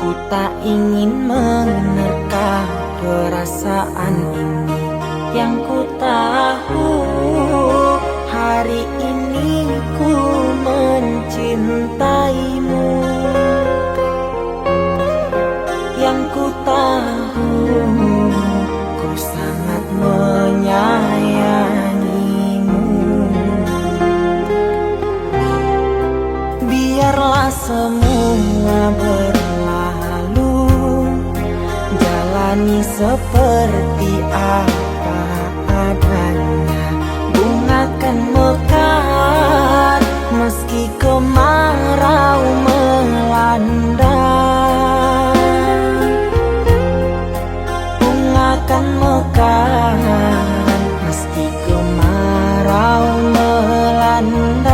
Speaker 2: ku tak ingin menerka perasaan ini. Yang ku tahu hari ini ku mencintaimu. Yang ku tahu ku sangat menyayangimu. Biarlah semua berlalu, jalani seperti apa adanya. Bunga kan mekar meski kemarau melanda. Bunga kan mekar meski kemarau melanda.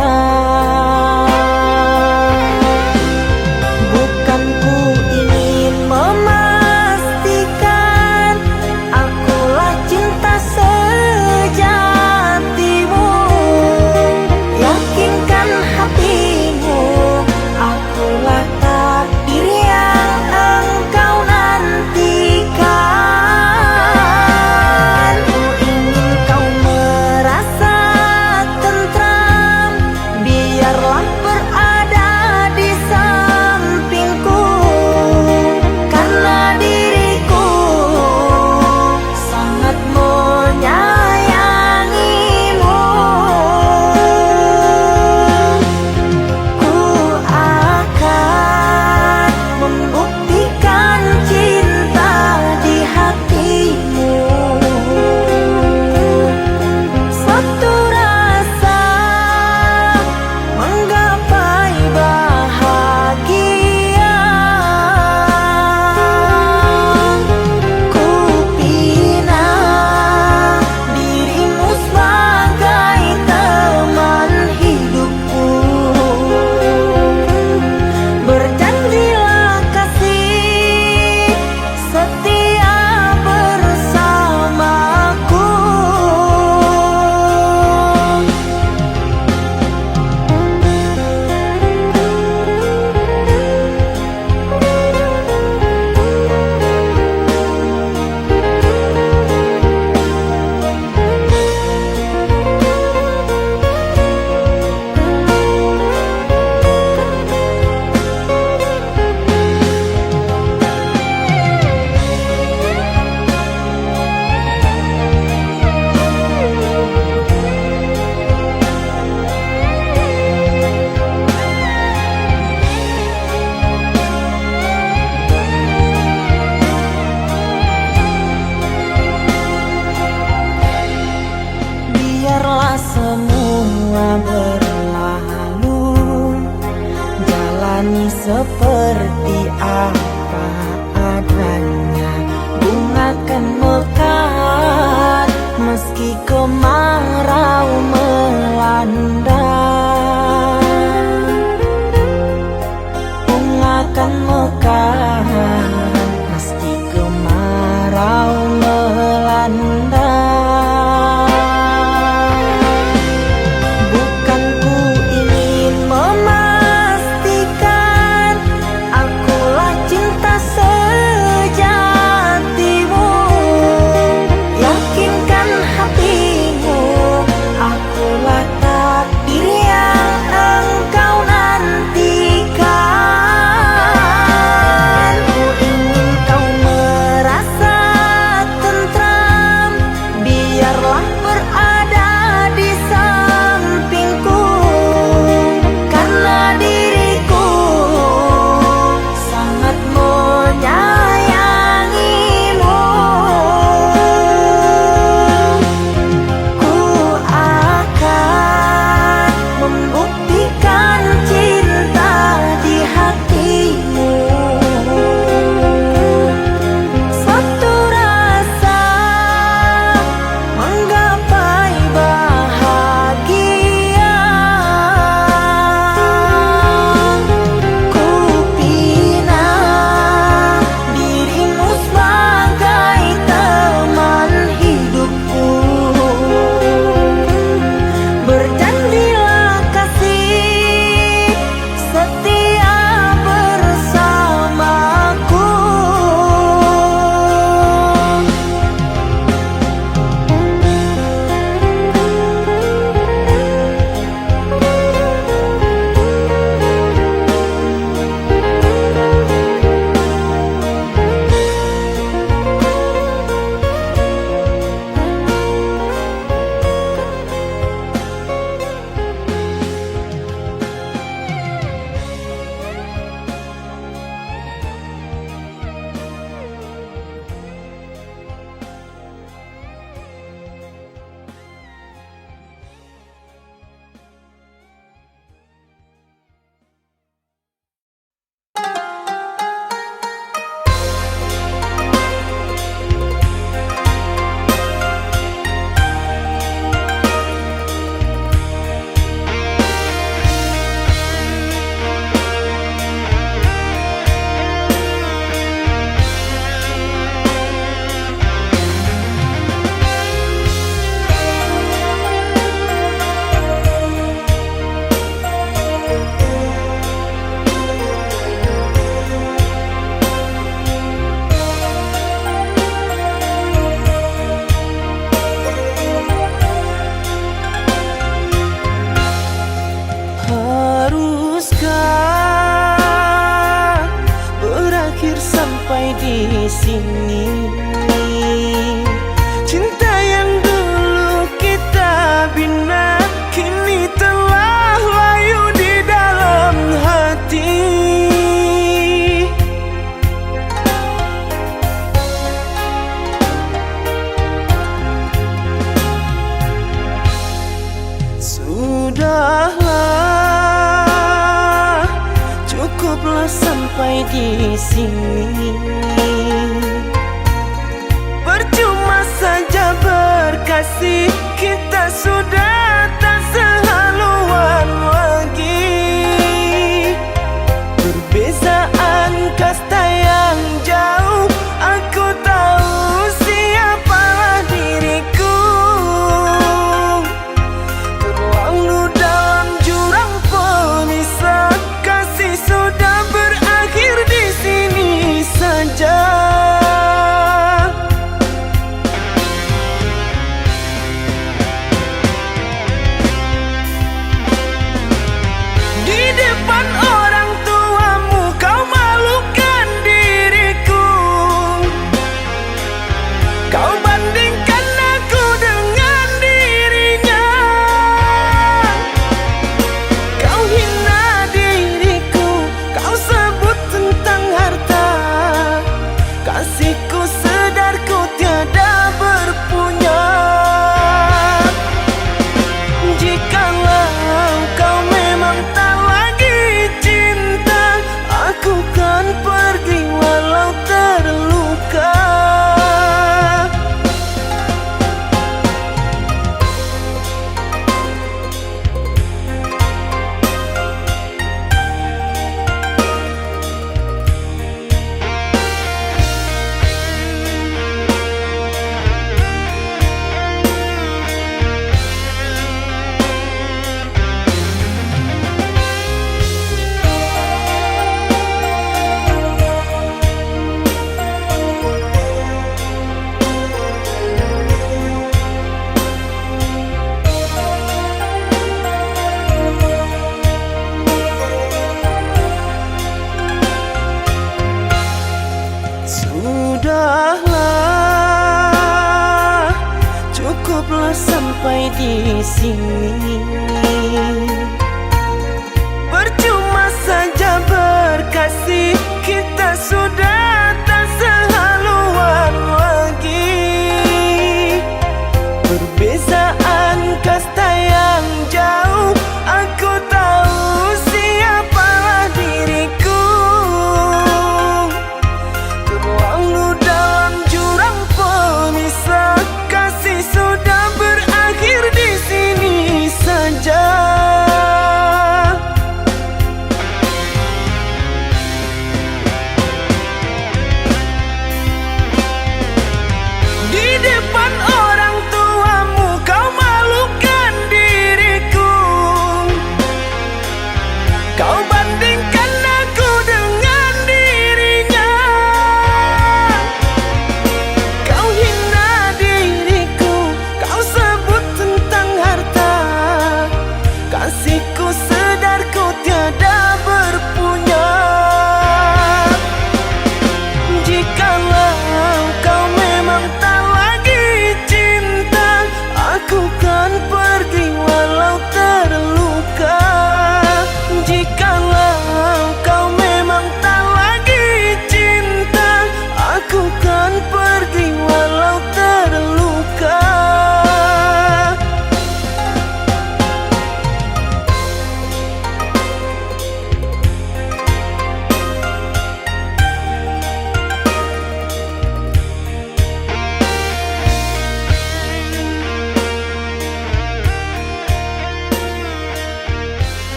Speaker 2: Biarlah semua berlalu, jalani seperti apa adanya. Bunga kan mekar meski kemarau melanda. Bunga kan mekar meski kemarau melanda. Yakinkan hatimu, akulah takdir
Speaker 1: sampai di sini. Cinta yang dulu kita bina kini telah layu di dalam hati. Sudahlah, cukuplah sampai di sini. Percuma saja berkasih, kita sudah tak sehaluan lagi. Perbezaan kasta yang jauh, aku tahu siapalah diriku. Terlalu dalam jurang pemisah, kasih sudah berakhir di sini saja. Di depan orang tuamu kau malukan diriku. Kau bandingkan aku dengan dirinya. Kau hina diriku, kau sebut tentang harta. Kasihku sedar ku tiada berpunya. Jikalau kau memang tak lagi cinta, aku kan pergi walau terluka. Sudahlah, cukuplah sampai di sini. Percuma saja berkasih, kita sudah tak sehaluan lagi. Perbezaan kasta yang jauh, aku tahu siapalah diriku. Terlalu dalam jurang pemisah, kasih sudah berakhir di sini saja. Di depan orang tuamu kau malukan diriku. Kau bandingkan aku dengan dirinya. Kau hina diriku, kau sebut tentang harta. Kasihku sedar ku tiada berpunya. Jikalau kau memang tak lagi cinta, aku kan pergi walau terluka. Jikalau kau memang tak lagi cinta, aku kan pergi walau terluka.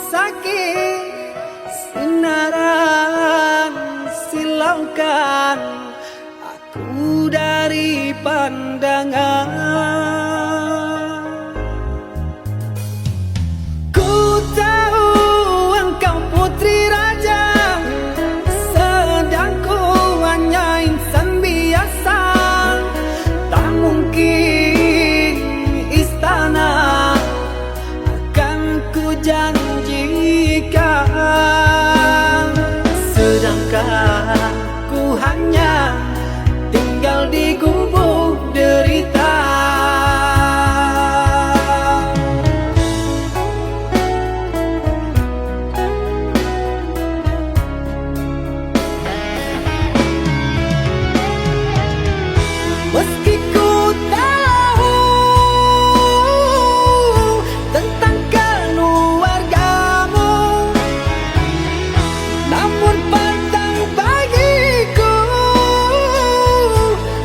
Speaker 2: sakit, sinaran silaukan aku dari pandangan. Ku tahu engkau putri raja, sedang ku hanya insan biasa. Tak mungkin istana akan ku janjikan, sedangkan ku hanya tinggal di gubuk derita. Meski ku tahu tentang keluargamu, namun pantang bagiku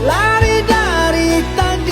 Speaker 2: lari dari takdir.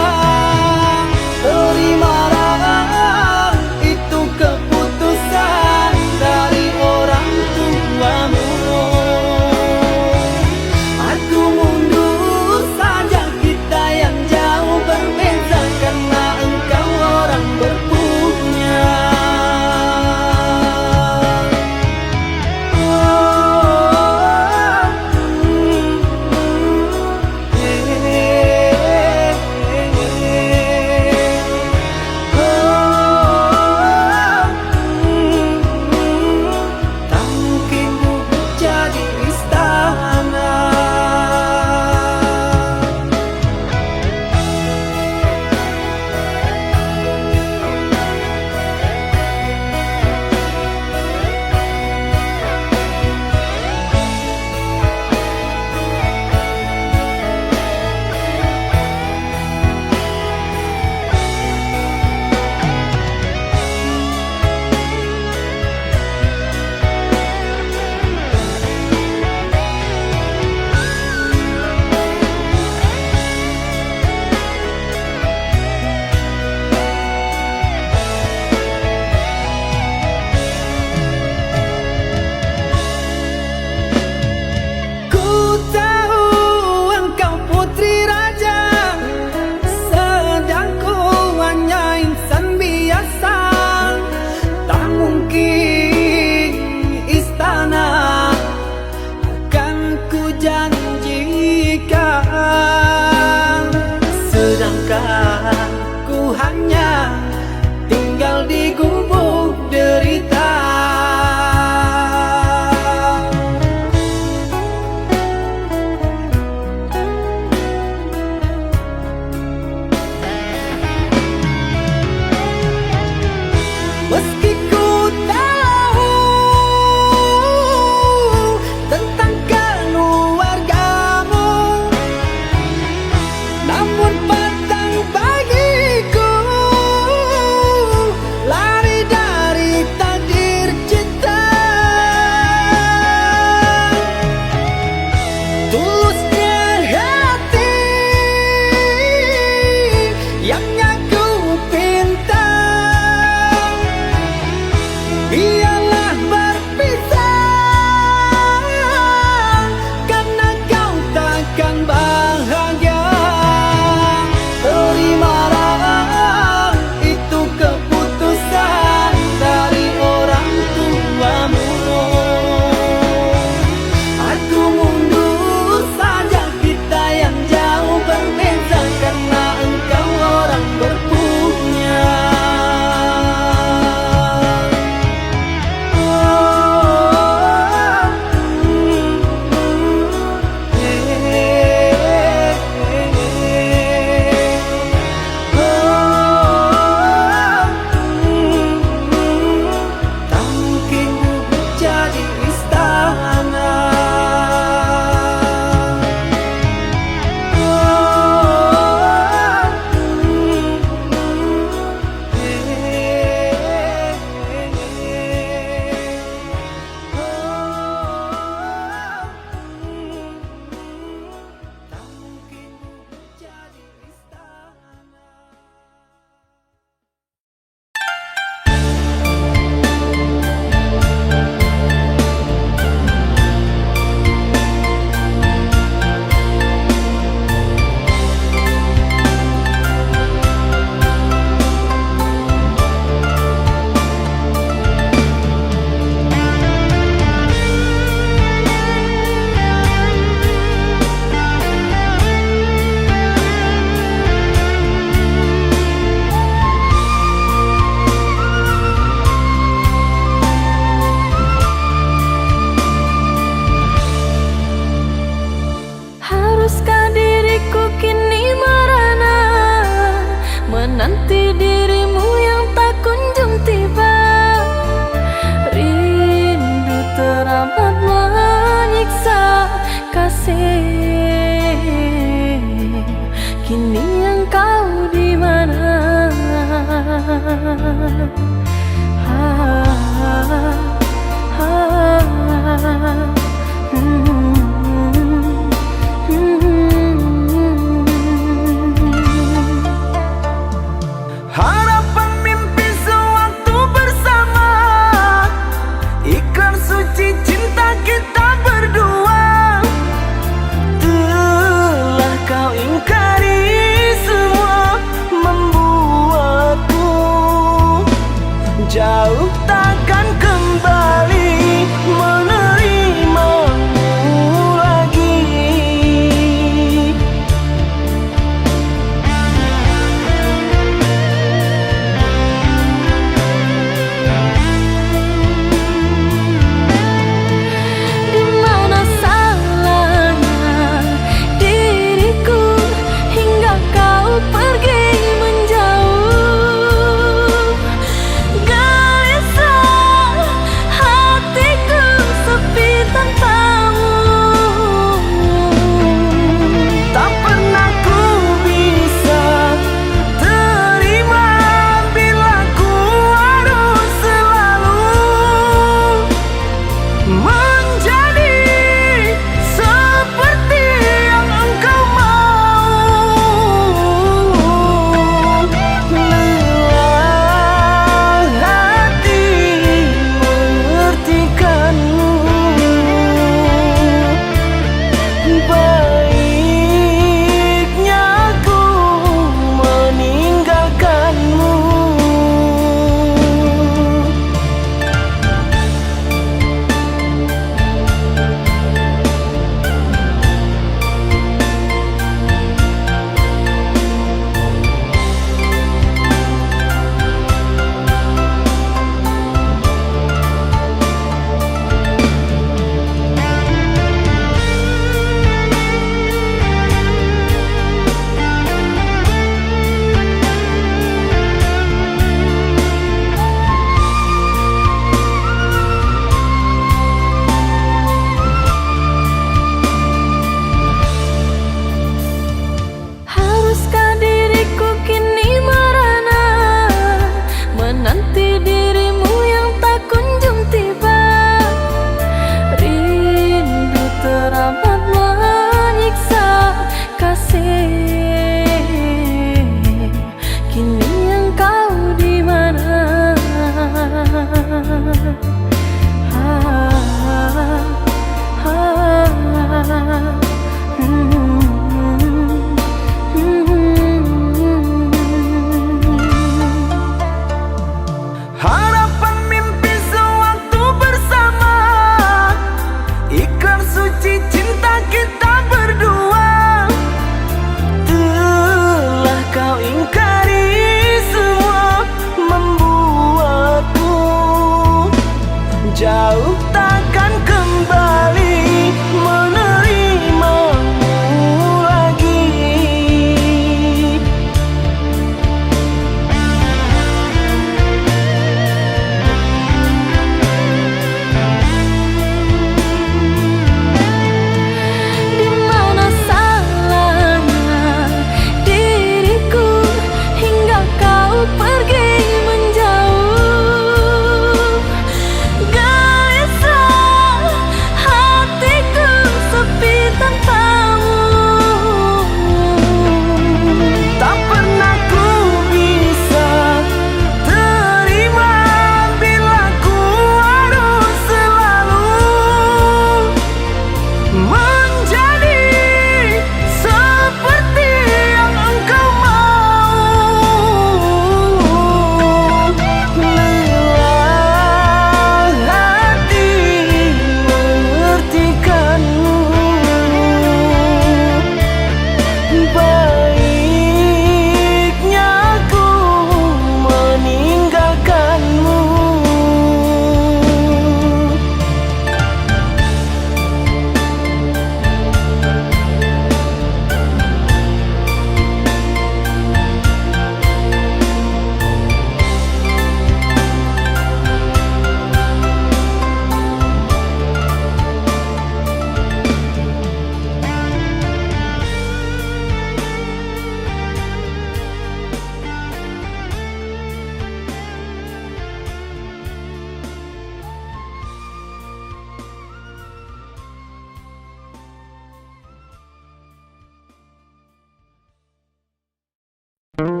Speaker 2: Rembulan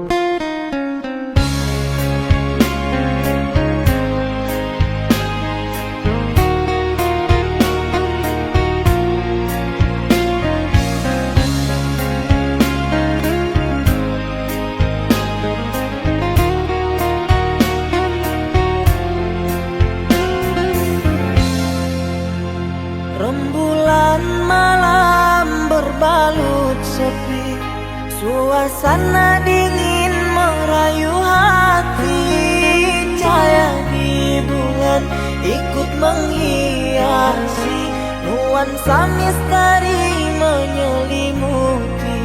Speaker 2: malam berbalut sepi, suasana dingin merayu hati. Cahaya di bulan ikut menghiasi, nuansa misteri menyelimuti.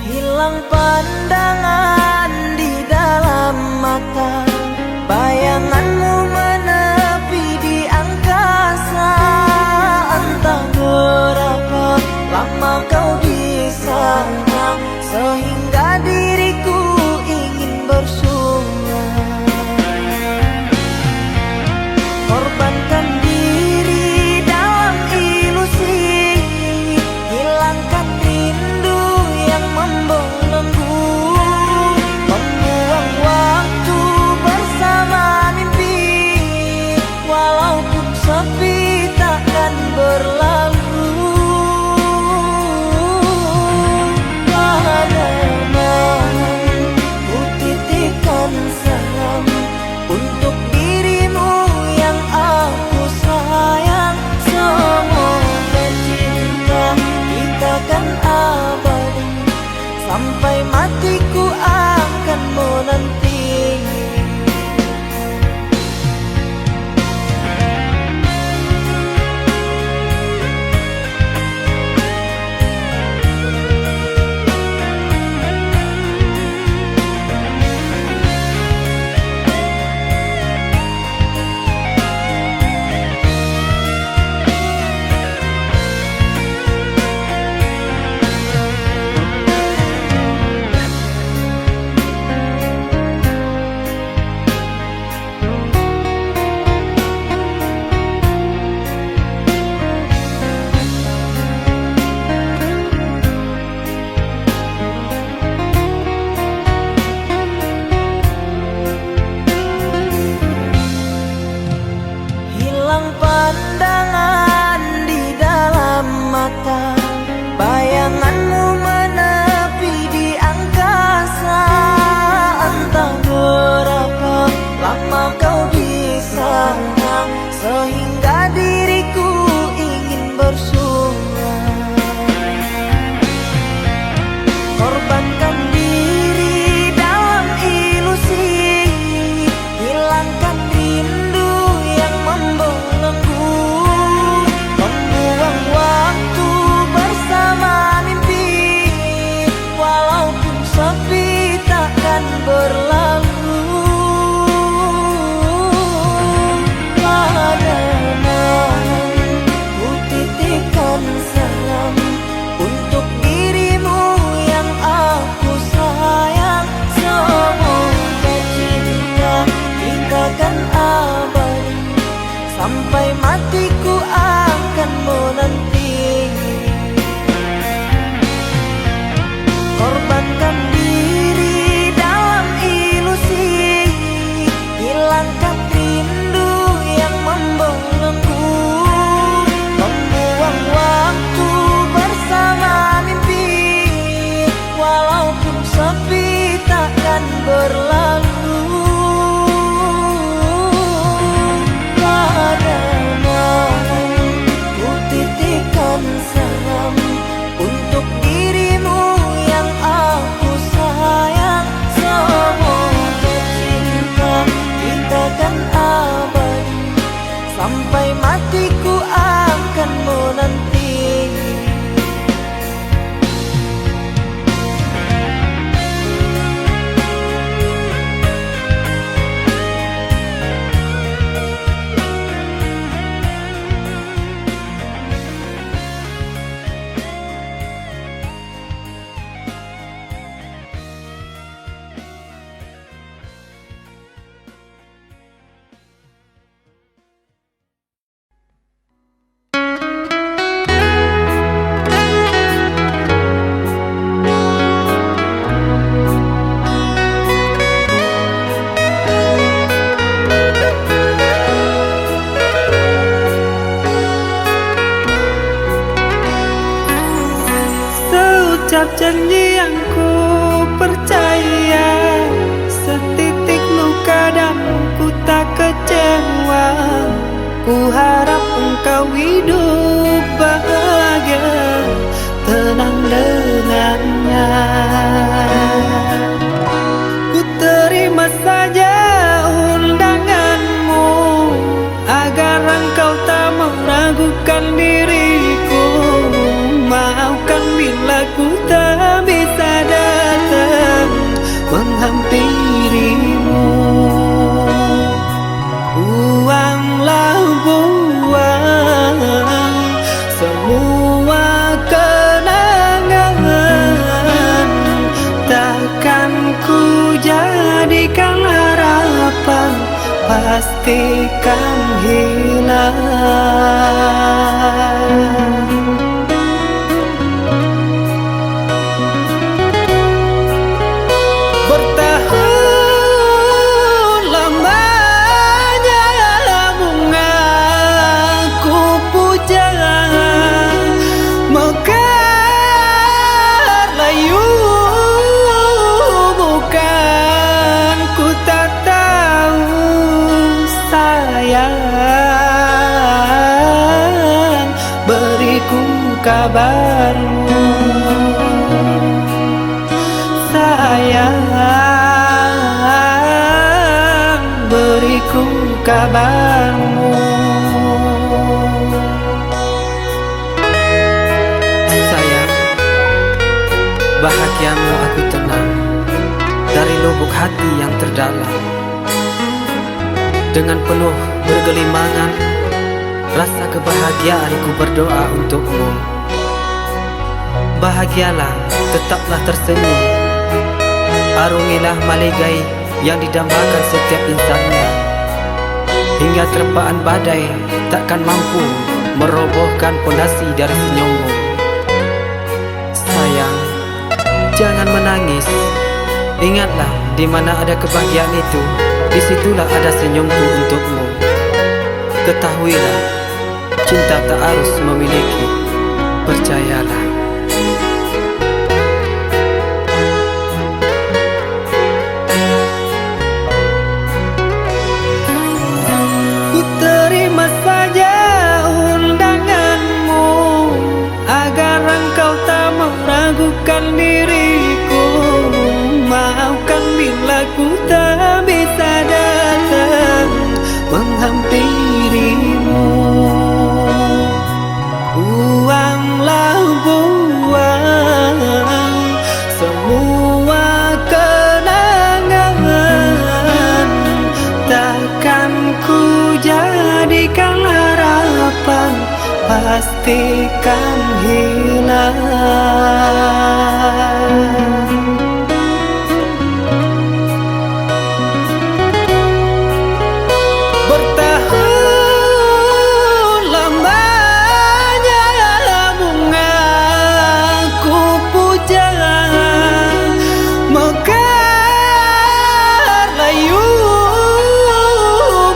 Speaker 2: Hilang pandangan di dalam mata, bayanganmu menepi di angkasa. Entah berapa lama kau di sana, sehingga diriku ingin bersunat. Korbankan diri dalam ilusi, hilangkan rindu yang membelenggu, membuang waktu bersama mimpi. Walaupun sepi takkan berlalu. Padamu ku titipkan salam untuk dirimu yang aku sayang. Semoga cinta kita kan abadi, sampai matiku akan menanti. Hilang pandangan di dalam mata, bayanganmu menepi di angkasa. Entah berapa lama kau di sana, sehingga diriku ingin bersunat. Korbankan diri dalam ilusi, hilangkan rindu yang membelenggu, membuang waktu bersama mimpi. Walaupun sepi takkan berlalu. Padamu ku titipkan salam untuk dirimu yang aku sayang. Semoga cinta kita kan abadi, sampai matiku akan menanti. Korbankan diri dalam ilusi, hilangkan rindu yang membelenggu, membuang waktu bersama mimpi. Walaupun sepi takkan berlalu. Padamu ku titip hidup bahagia tenang dengannya. Ku terima saja undanganmu agar engkau tak meragukan diriku. Maafkan bila ku tak bisa datang menghampirimu. Buanglah buang semua kenangan. Takkan ku jadikan harapan, pastikan hilang. Bertahun lamanya bunga ku puja, mekar layu bukan ku tak tahu sayang, beriku kabarmu sayang, beriku kabarmu. Sayang, bahagiamu aku tenang dari lubuk hati yang terdalam. Dengan penuh bergelimangan rasa kebahagiaan ku berdoa untukmu. Bahagialah, tetaplah tersenyum, arungilah maligai yang didambakan setiap insannya. Hingga terpaan badai takkan mampu merobohkan pondasi dari senyummu. Sayang, jangan menangis. Ingatlah, di mana ada kebahagiaan itu, disitulah ada senyumku untukmu. Ketahuilah, cinta tak harus memiliki, percayalah. Ku terima saja undanganmu agar engkau tak meragukan diriku. Maafkan bila ku tak bisa datang menghampirimu. Buanglah buang semua kenangan. Takkan ku jadikan harapan, pastikan hilang. Bertahun lamanya bunga ku puja, mekar layu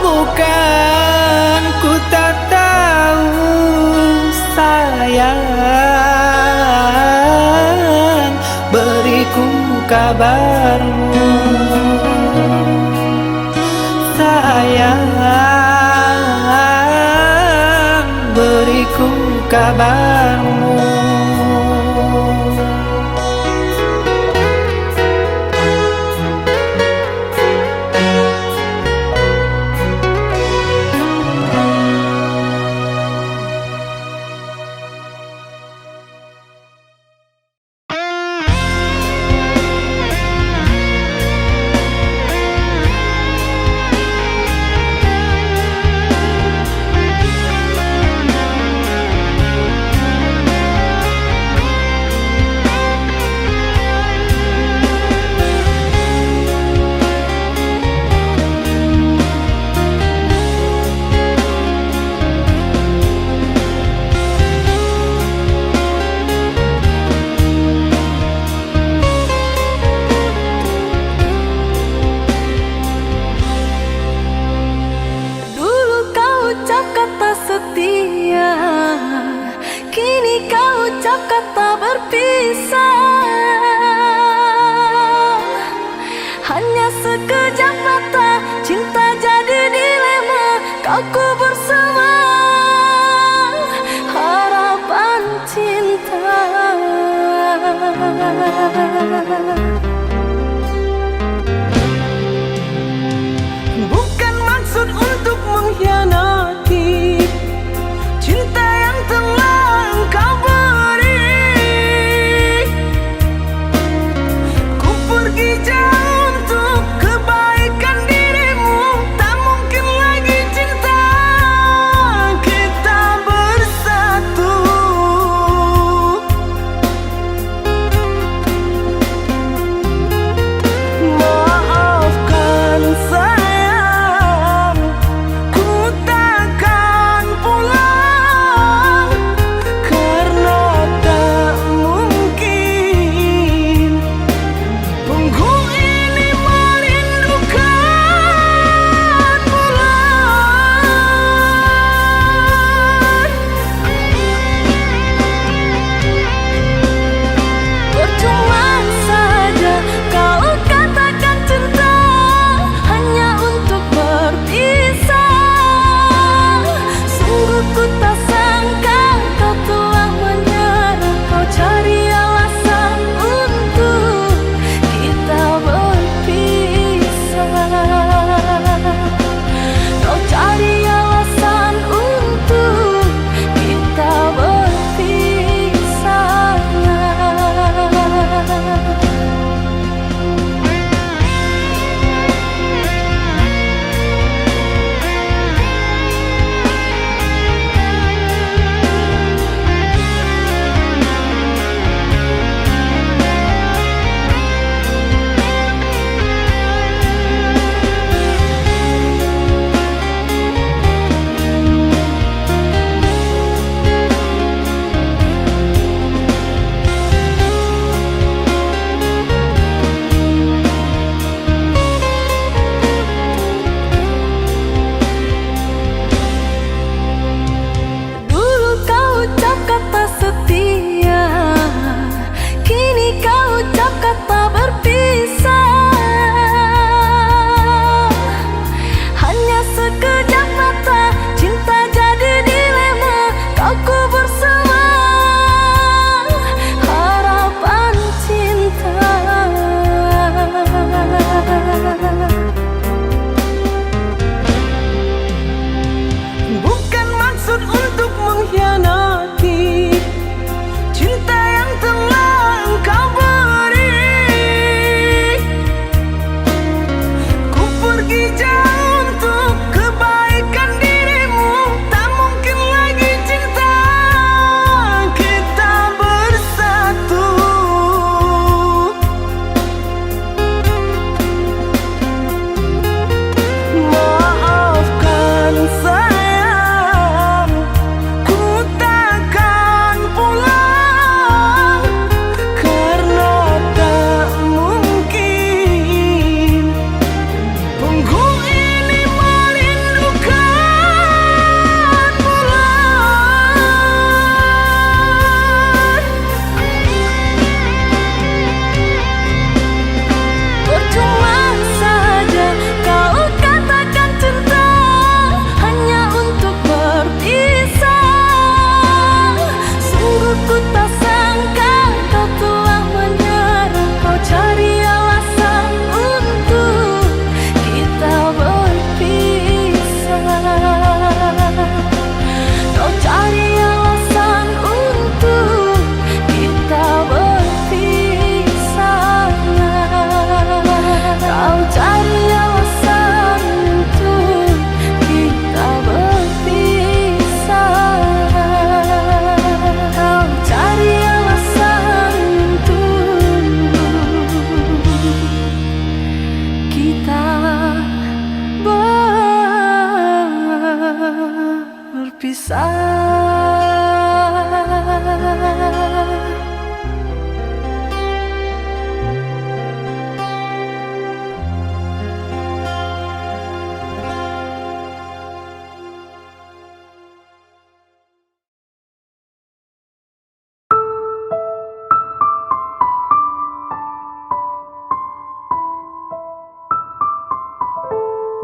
Speaker 2: bukan ku tak tahu sayang, beriku kabarmu sayang, beriku kabarmu.
Speaker 3: Aku bersama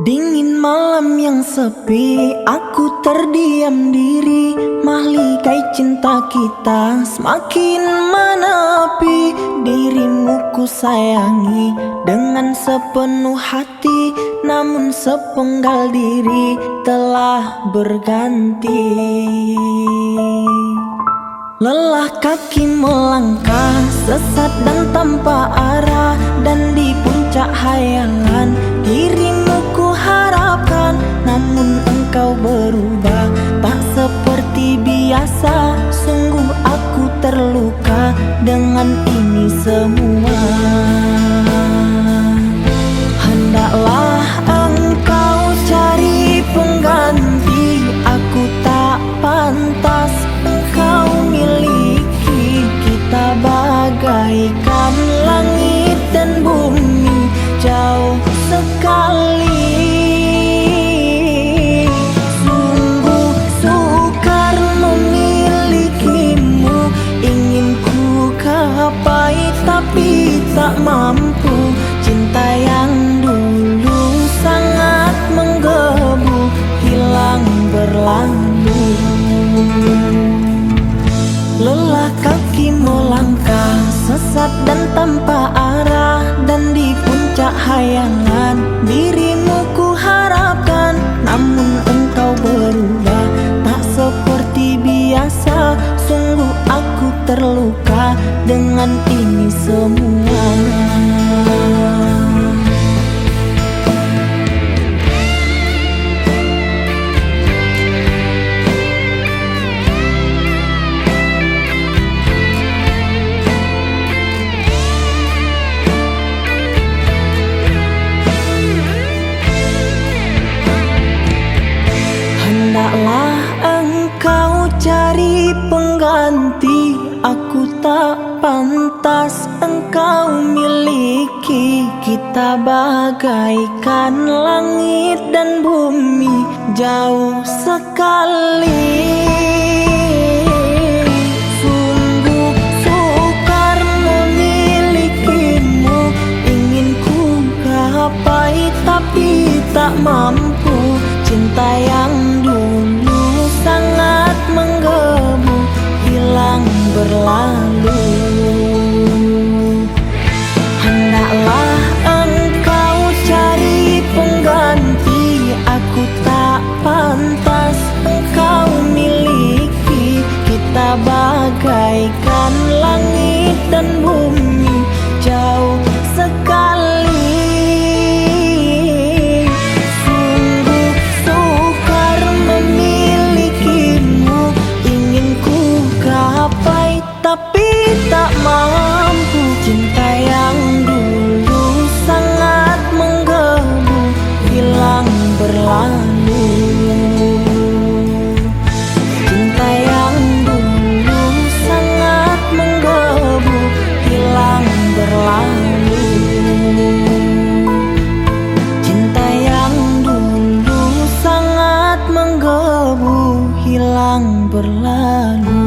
Speaker 1: Dingin malam yang sepi, aku terdiam diri. Mahligai cinta kita semakin menepi. Dirimu ku sayangi dengan sepenuh hati, namun sepenggal diri telah berganti. Lelah kaki melangkah, sesat dan tanpa arah, dan di puncak hayalan dirimu ku harapkan. Namun engkau berubah, tak seperti biasa. Sungguh aku terluka dengan ini semua. Hendaklah engkau cari pengganti, aku tak pantas engkau miliki. Kita bagaikan langit dan bumi, jauh sekali. Sungguh sukar memilikimu, ingin ku gapai tapi tak mampu. Cinta yang dulu sangat menggebu, hilang berlalu. Lelah kaki melangkah, sesat dan tanpa arah, dan di puncak hayangan dirimu ku harapkan. Namun engkau berubah, tak seperti biasa. Sungguh aku terluka dengan ini semua. Hendaklah engkau cari pengganti, aku tak pantas engkau miliki. Kita bagaikan langit dan bumi, jauh sekali. Sungguh sukar memilikimu, ingin ku gapai tapi tak mampu. Cinta yang dulu sangat menggebu, hilang berlalu. Hendaklah engkau cari pengganti, aku tak pantas engkau miliki. Kita bagaikan langit dan bumi, jauh sekali. Tapi tak mampu. Cinta yang dulu sangat menggebu, hilang berlalu. Cinta yang dulu sangat menggebu, hilang berlalu. Cinta yang dulu sangat menggebu, hilang berlalu.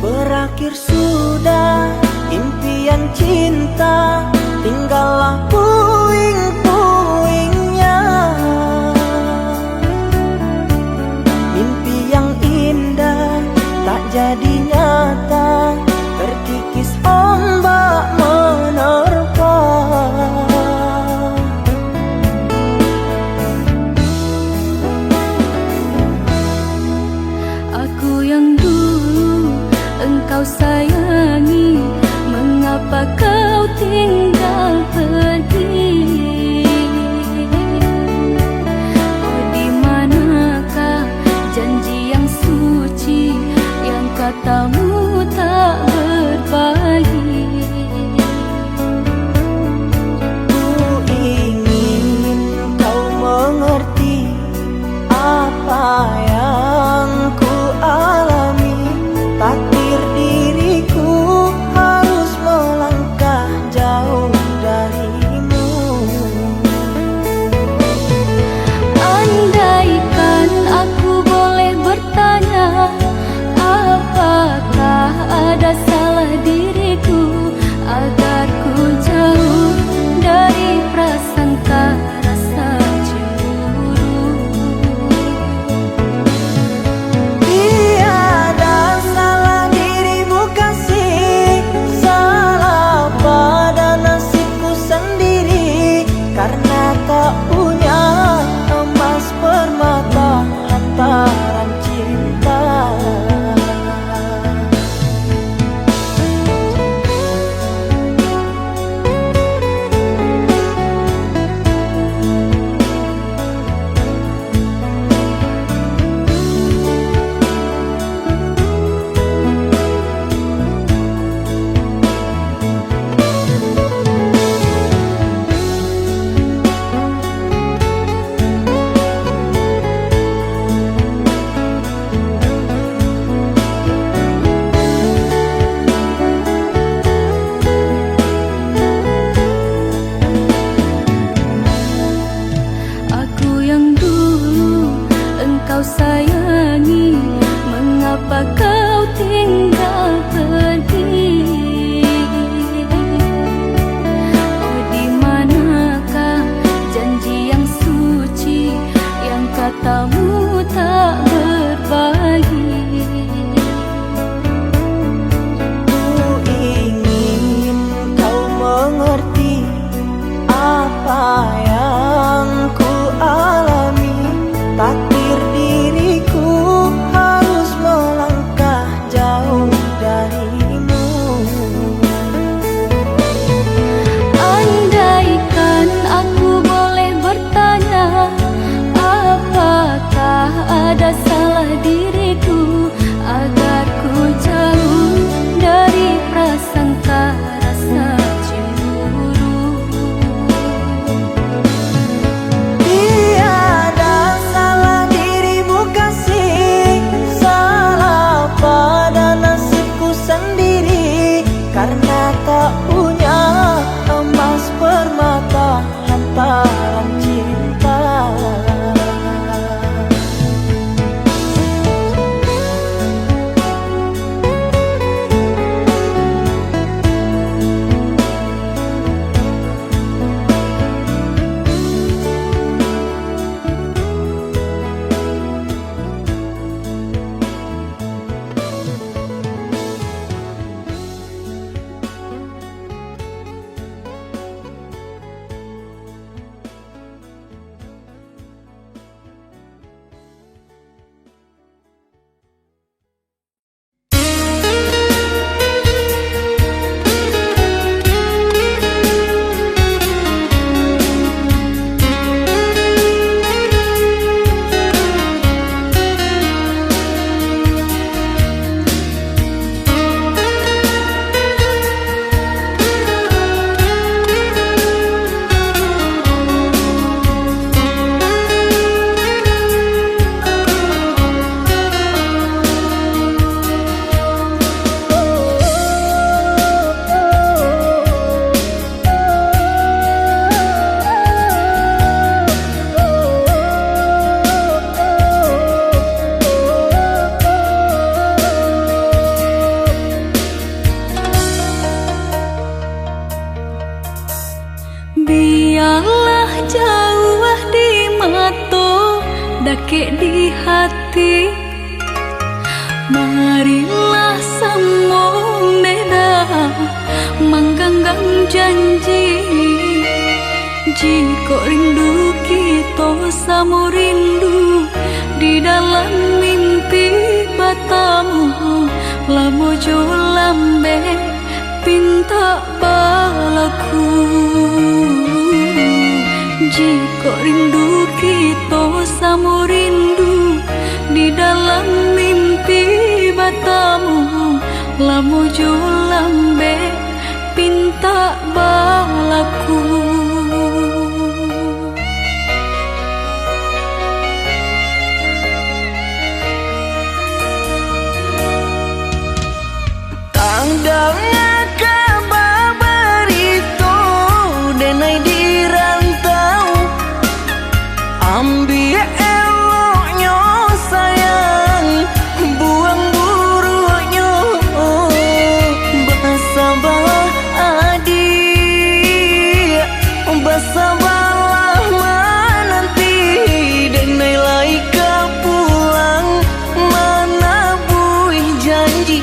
Speaker 1: Berakhir sudah impian cinta, tinggallah puing-puingnya. Mimpi yang indah tak jadi nyata, terkikis ombak menerpa.
Speaker 3: Aku yang dulu engkau sayangi, mengapa kau tinggal pergi? katamu tak berbalik.
Speaker 1: Ku ingin kau mengerti apa yang ku alami. Takdir diriku harus melangkah jauh darimu.
Speaker 3: Andaikan aku boleh bertanya, apakah ada salah diriku agar ku jauh dari prasangka rasa cemburu.
Speaker 1: Tiada salah dirimu kasih, salah pada nasibku sendiri. Karena tak punya emas permata lantaran cinta.
Speaker 3: Aku yang dulu engkau sayangi, mengapa kau tinggal pergi? Oh, di manakah janji yang suci yang katamu tak berbagi?
Speaker 1: Ku ingin kau mengerti apa yang ku alami. Takdir diriku harus melangkah jauh darimu.
Speaker 3: Andaikan aku boleh bertanya, apakah ada salah diriku agar ku jauh dari prasangka rasa cemburu.
Speaker 1: Tiada salah dirimu kasih, salah pada nasibku sendiri. Karena tak punya emas permata lantaran cinta.
Speaker 3: Biarlah jauh di mata, dakik di hati. Marilah sambung beda, mengganggang janji. Jika rindu kita sama rindu di dalam mimpi batamu, lamo jo lambe pinta balaku. Jika rindu kita sama rindu di dalam mimpi batamu, lamu julambe pinta balaku.
Speaker 1: Tandangnya kabar itu denai di rantau, ambil eloknya sayang, buang buruknya. Bersabarlah adik, bersabarlah menanti, denai laika pulang mana buih janji.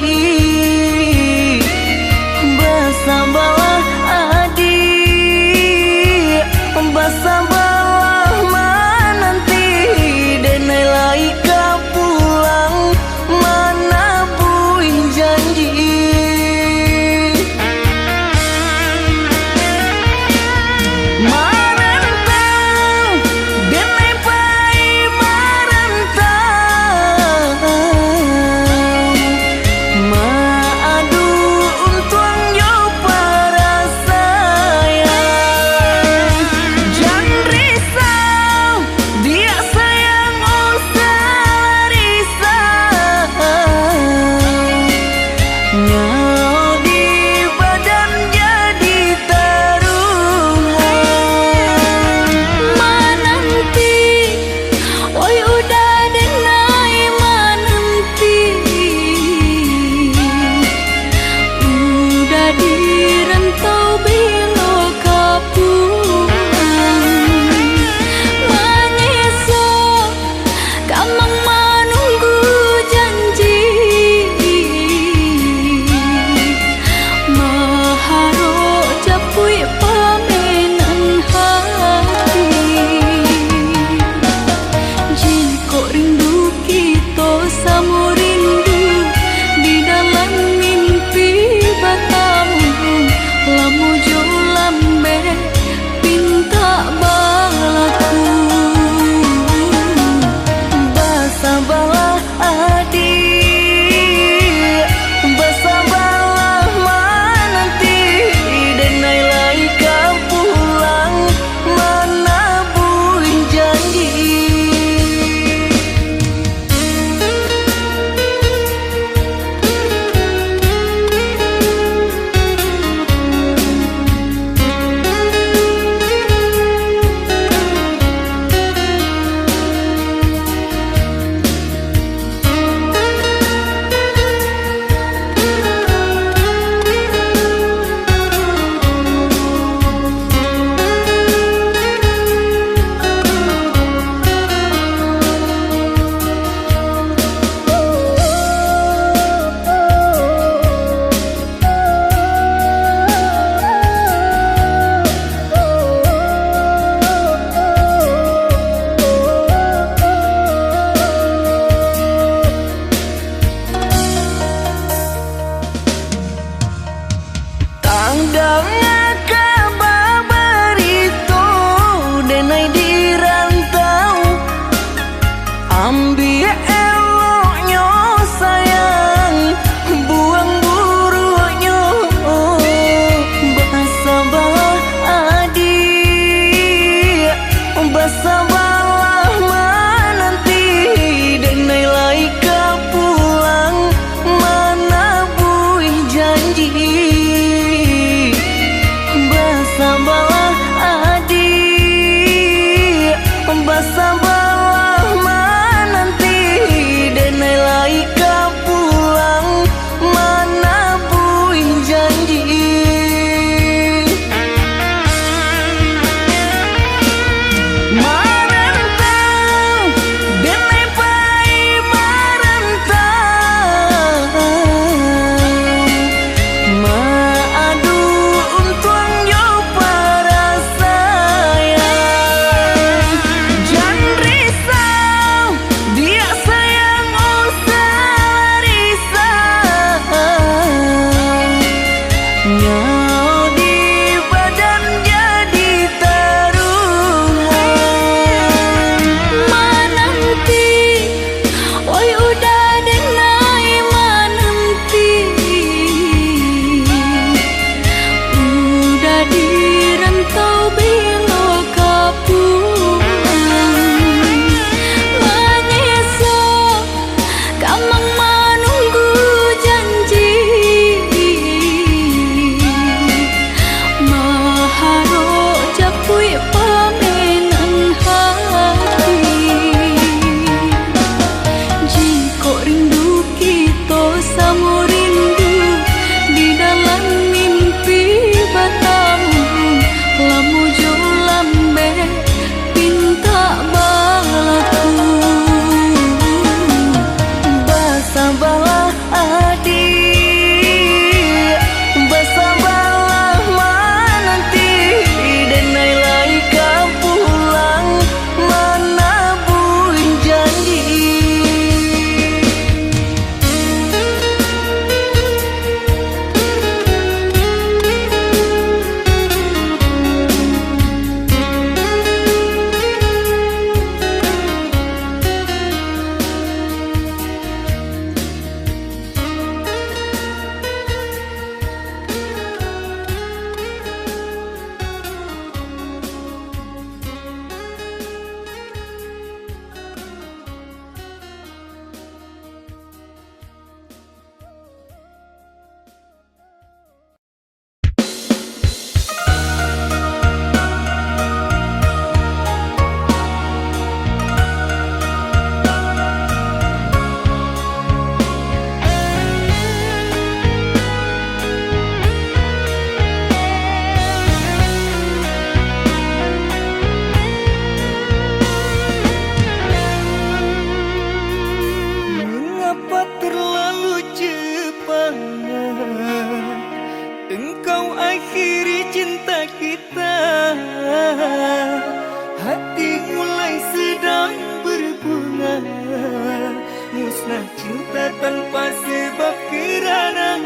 Speaker 1: cinta tanpa sebab kerana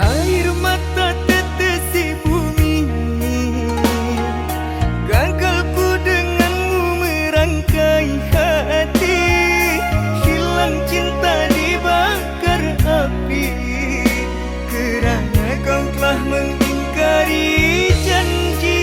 Speaker 1: air mata tetesi bumi, gagal ku denganmu merangkai hati, hilang cinta dibakar api, kerana kau telah mengingkari janji.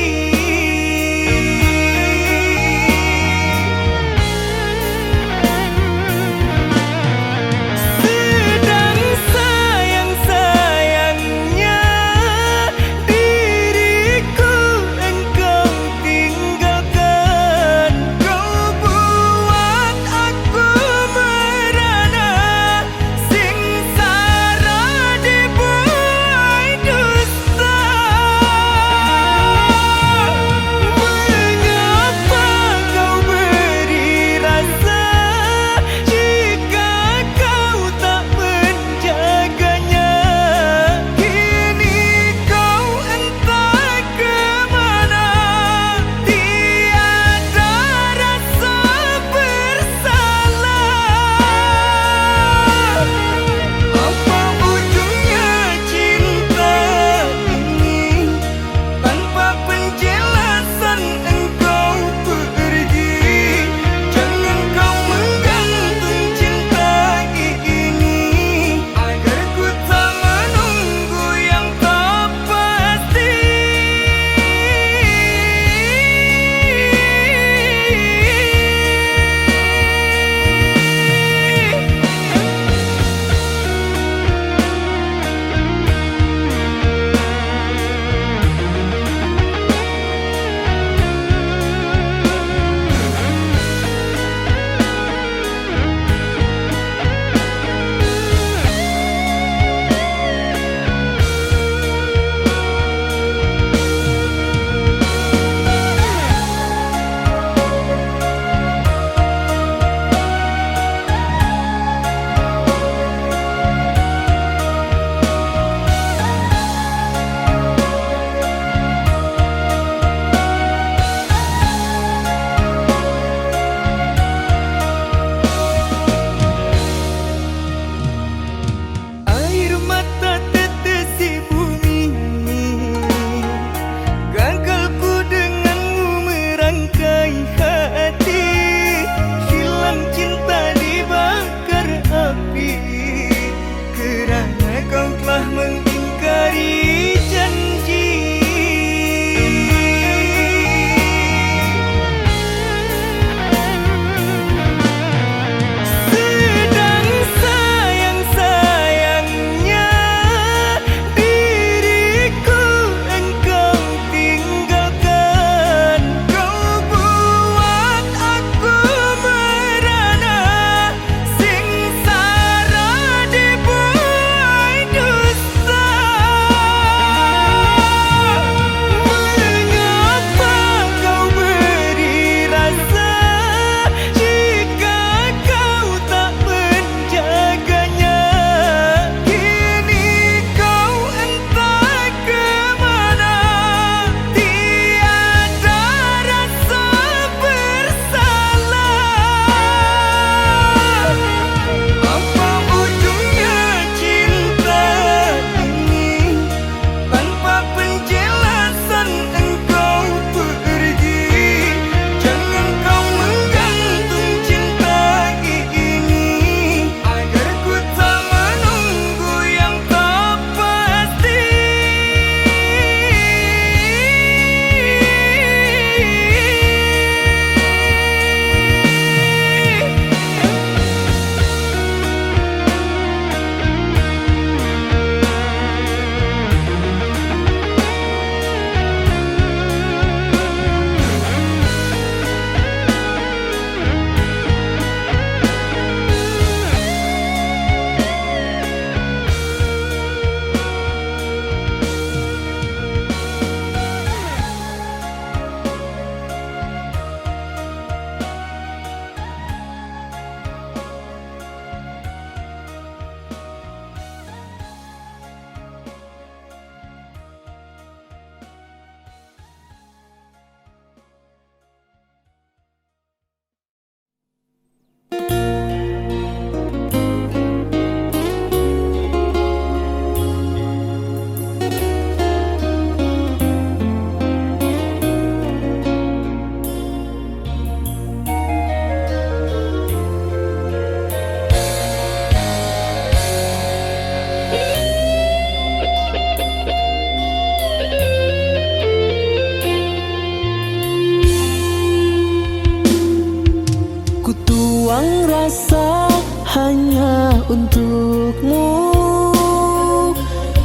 Speaker 1: untukmu.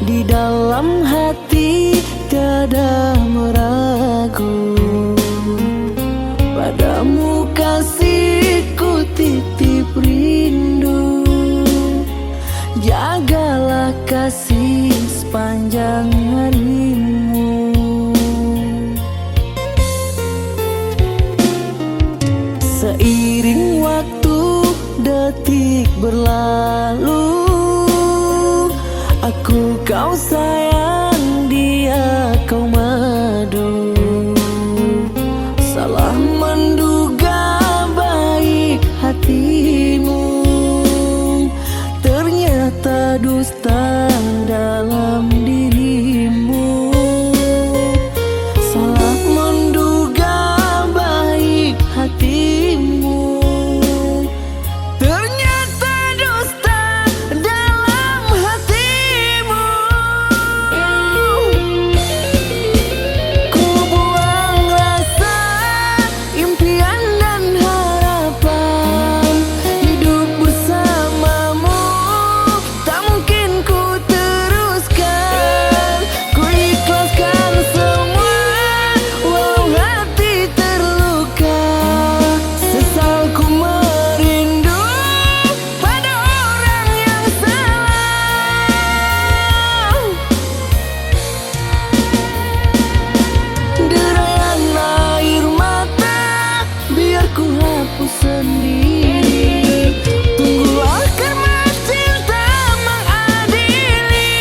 Speaker 1: Di dalam hati tiada meragu, padamu kasihku titip rindu. Jagalah kasih sepanjang harimu. Seiring waktu detik berlalu, aku kau sayang, dia kau madu. Salah menduga baik hatimu, ternyata dusta dalam dirimu. Salah menduga baik hatimu, ternyata dusta dalam hatimu. Ku buang rasa, impian dan harapan, hidup bersamamu tak mungkin ku teruskan. Ku ikhlaskan semua walau hati terluka. Sesal ku merindu pada orang yang salah. Derayan air mata biar ku hapus sendiri. Tunggulah karena cinta mengadili.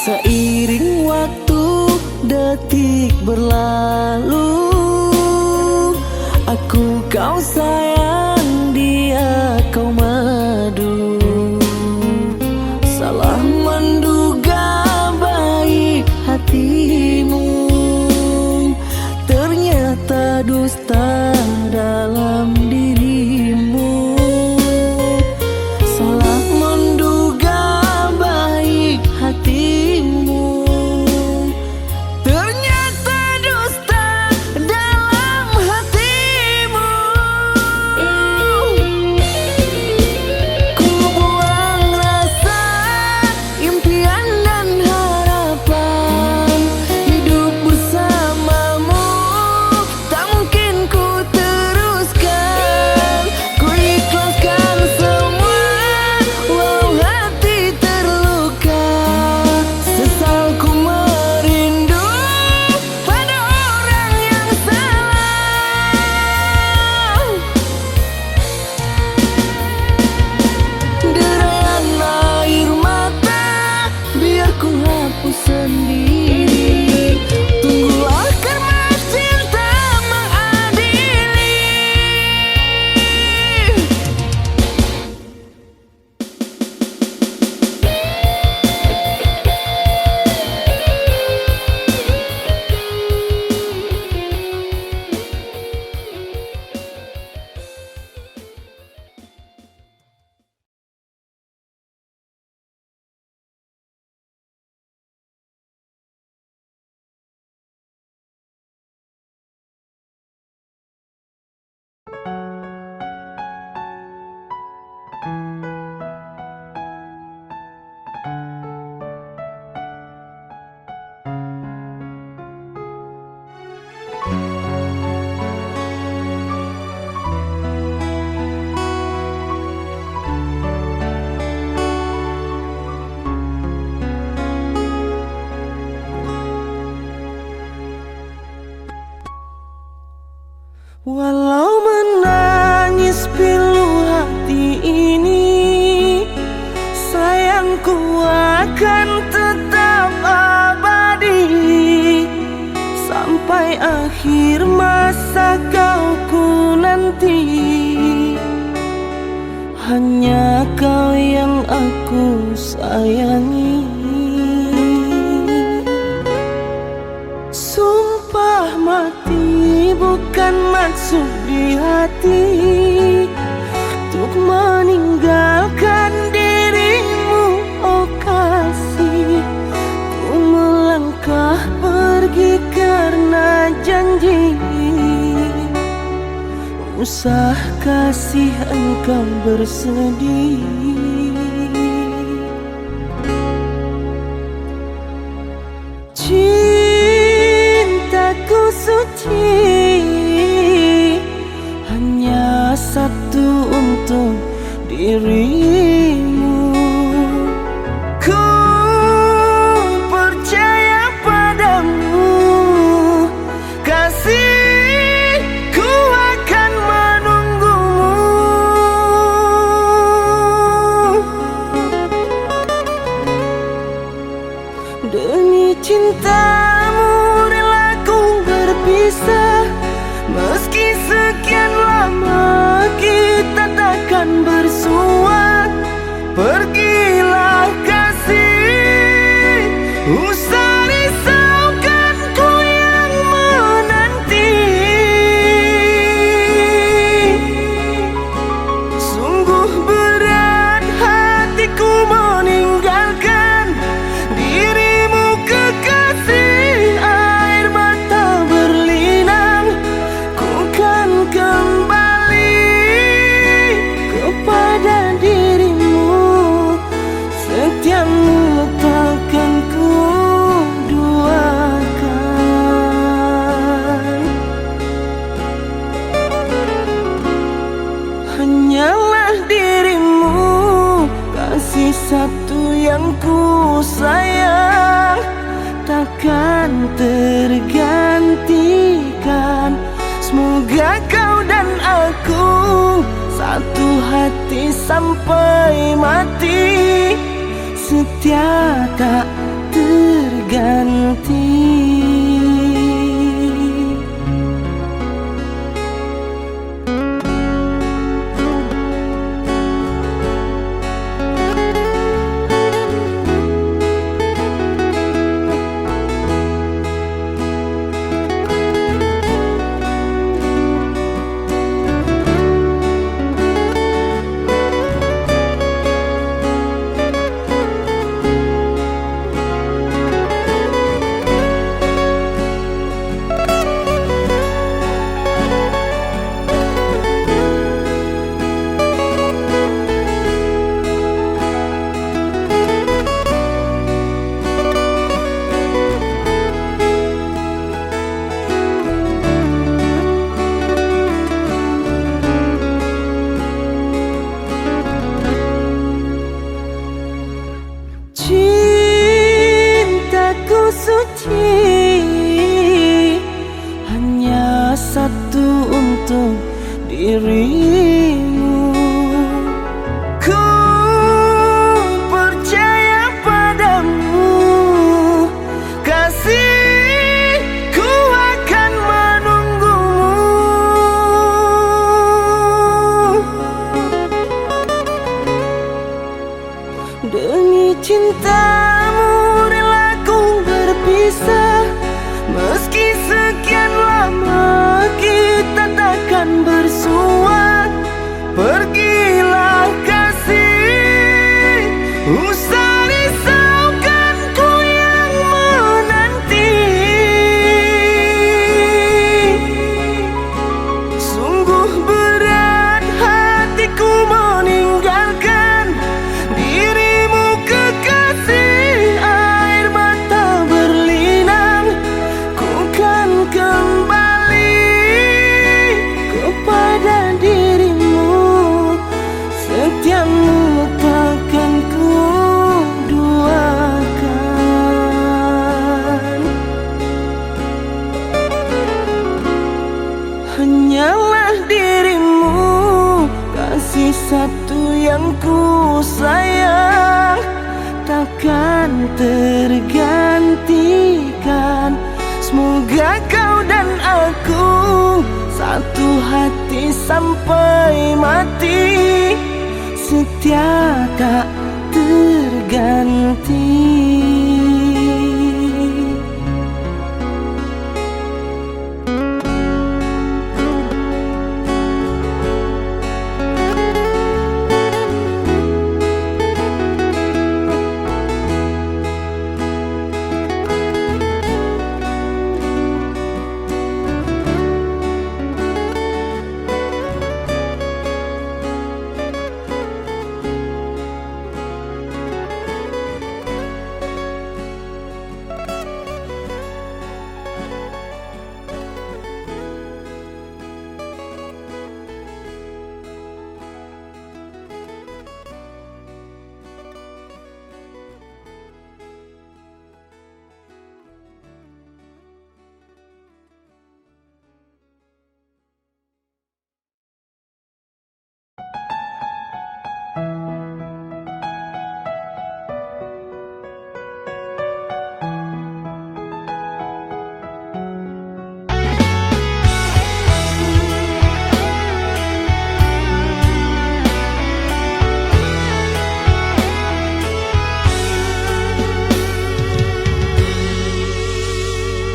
Speaker 1: Seiring waktu detik berlalu, aku kau sayang, dia kau madu. Salah menduga baik hatimu, ternyata dusta dalam dirimu. Salah menduga baik hatimu, ternyata dusta dalam hatimu. Ku buang rasa, impian dan harapan, hidup bersamamu tak mungkin ku teruskan. Ku ikhlaskan semua walau hati terluka. Sesal ku merindu pada orang yang salah. Derayan air mata biar ku hapus sendiri. Tunggulah karena cinta mengadili. Walau menangis pilu hati ini, sayangku akan tetap abadi sampai akhir masa kau ku nanti. hanya kau yang aku sayangi. Sumpah mati bukan maksud di hati untuk meninggalkan dirimu, oh kasih. Ku melangkah pergi karena janji, usah kasih engkau bersedih. Cintaku suci hanya satu untuk dirimu. Ku percaya padamu, kasih, ku akan menunggumu. Demi cintamu rela ku berpisah, meski sekian lama kita takkan bersua. Pergilah kasih, usah risaukan ku yang menanti. Sungguh berat hatiku meninggalkan dirimu, kekasih. Air mata berlinang, ku kan kembali kepada dirimu. Setiamu takkan ku duakan. Hanyalah dirimu, kasih satu yang ku sayang, takkan tergantikan. Semoga kau dan aku satu hati sampai mati, setia tak terganti. Cintaku suci hanya satu untuk dirimu. Ku percaya padamu, kasih, ku akan menunggumu. Demi cintamu rela ku berpisah, meski sekian lama kita takkan bersua. Pergilah kasih, usah risaukan ku yang menanti. Sungguh berat hatiku meninggalkan dirimu, kekasih. Air mata berlinang, ku kan kembali kepada dirimu. Setiamu takkan ku duakan. Hanyalah dirimu, kasih satu yang ku sayang, takkan tergantikan. Semoga kau dan aku satu hati sampai mati, setia tak terganti.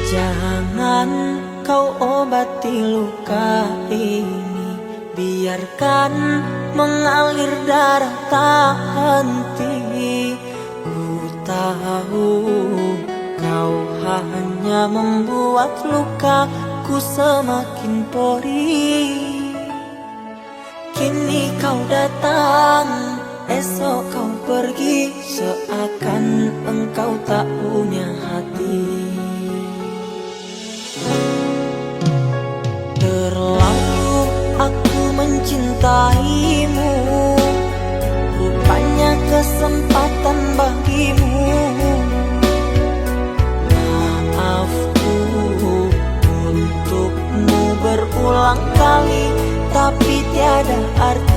Speaker 3: Jangan kau obati luka ini, biarkan mengalir darah tak henti. Ku tahu kau hanya membuat lukaku semakin perih. Kini kau datang, esok kau pergi, seakan engkau tak punya hati. Terlalu aku mencintaimu, rupanya kesempatan bagimu. Maafku untukmu berulang kali, tapi tiada arti.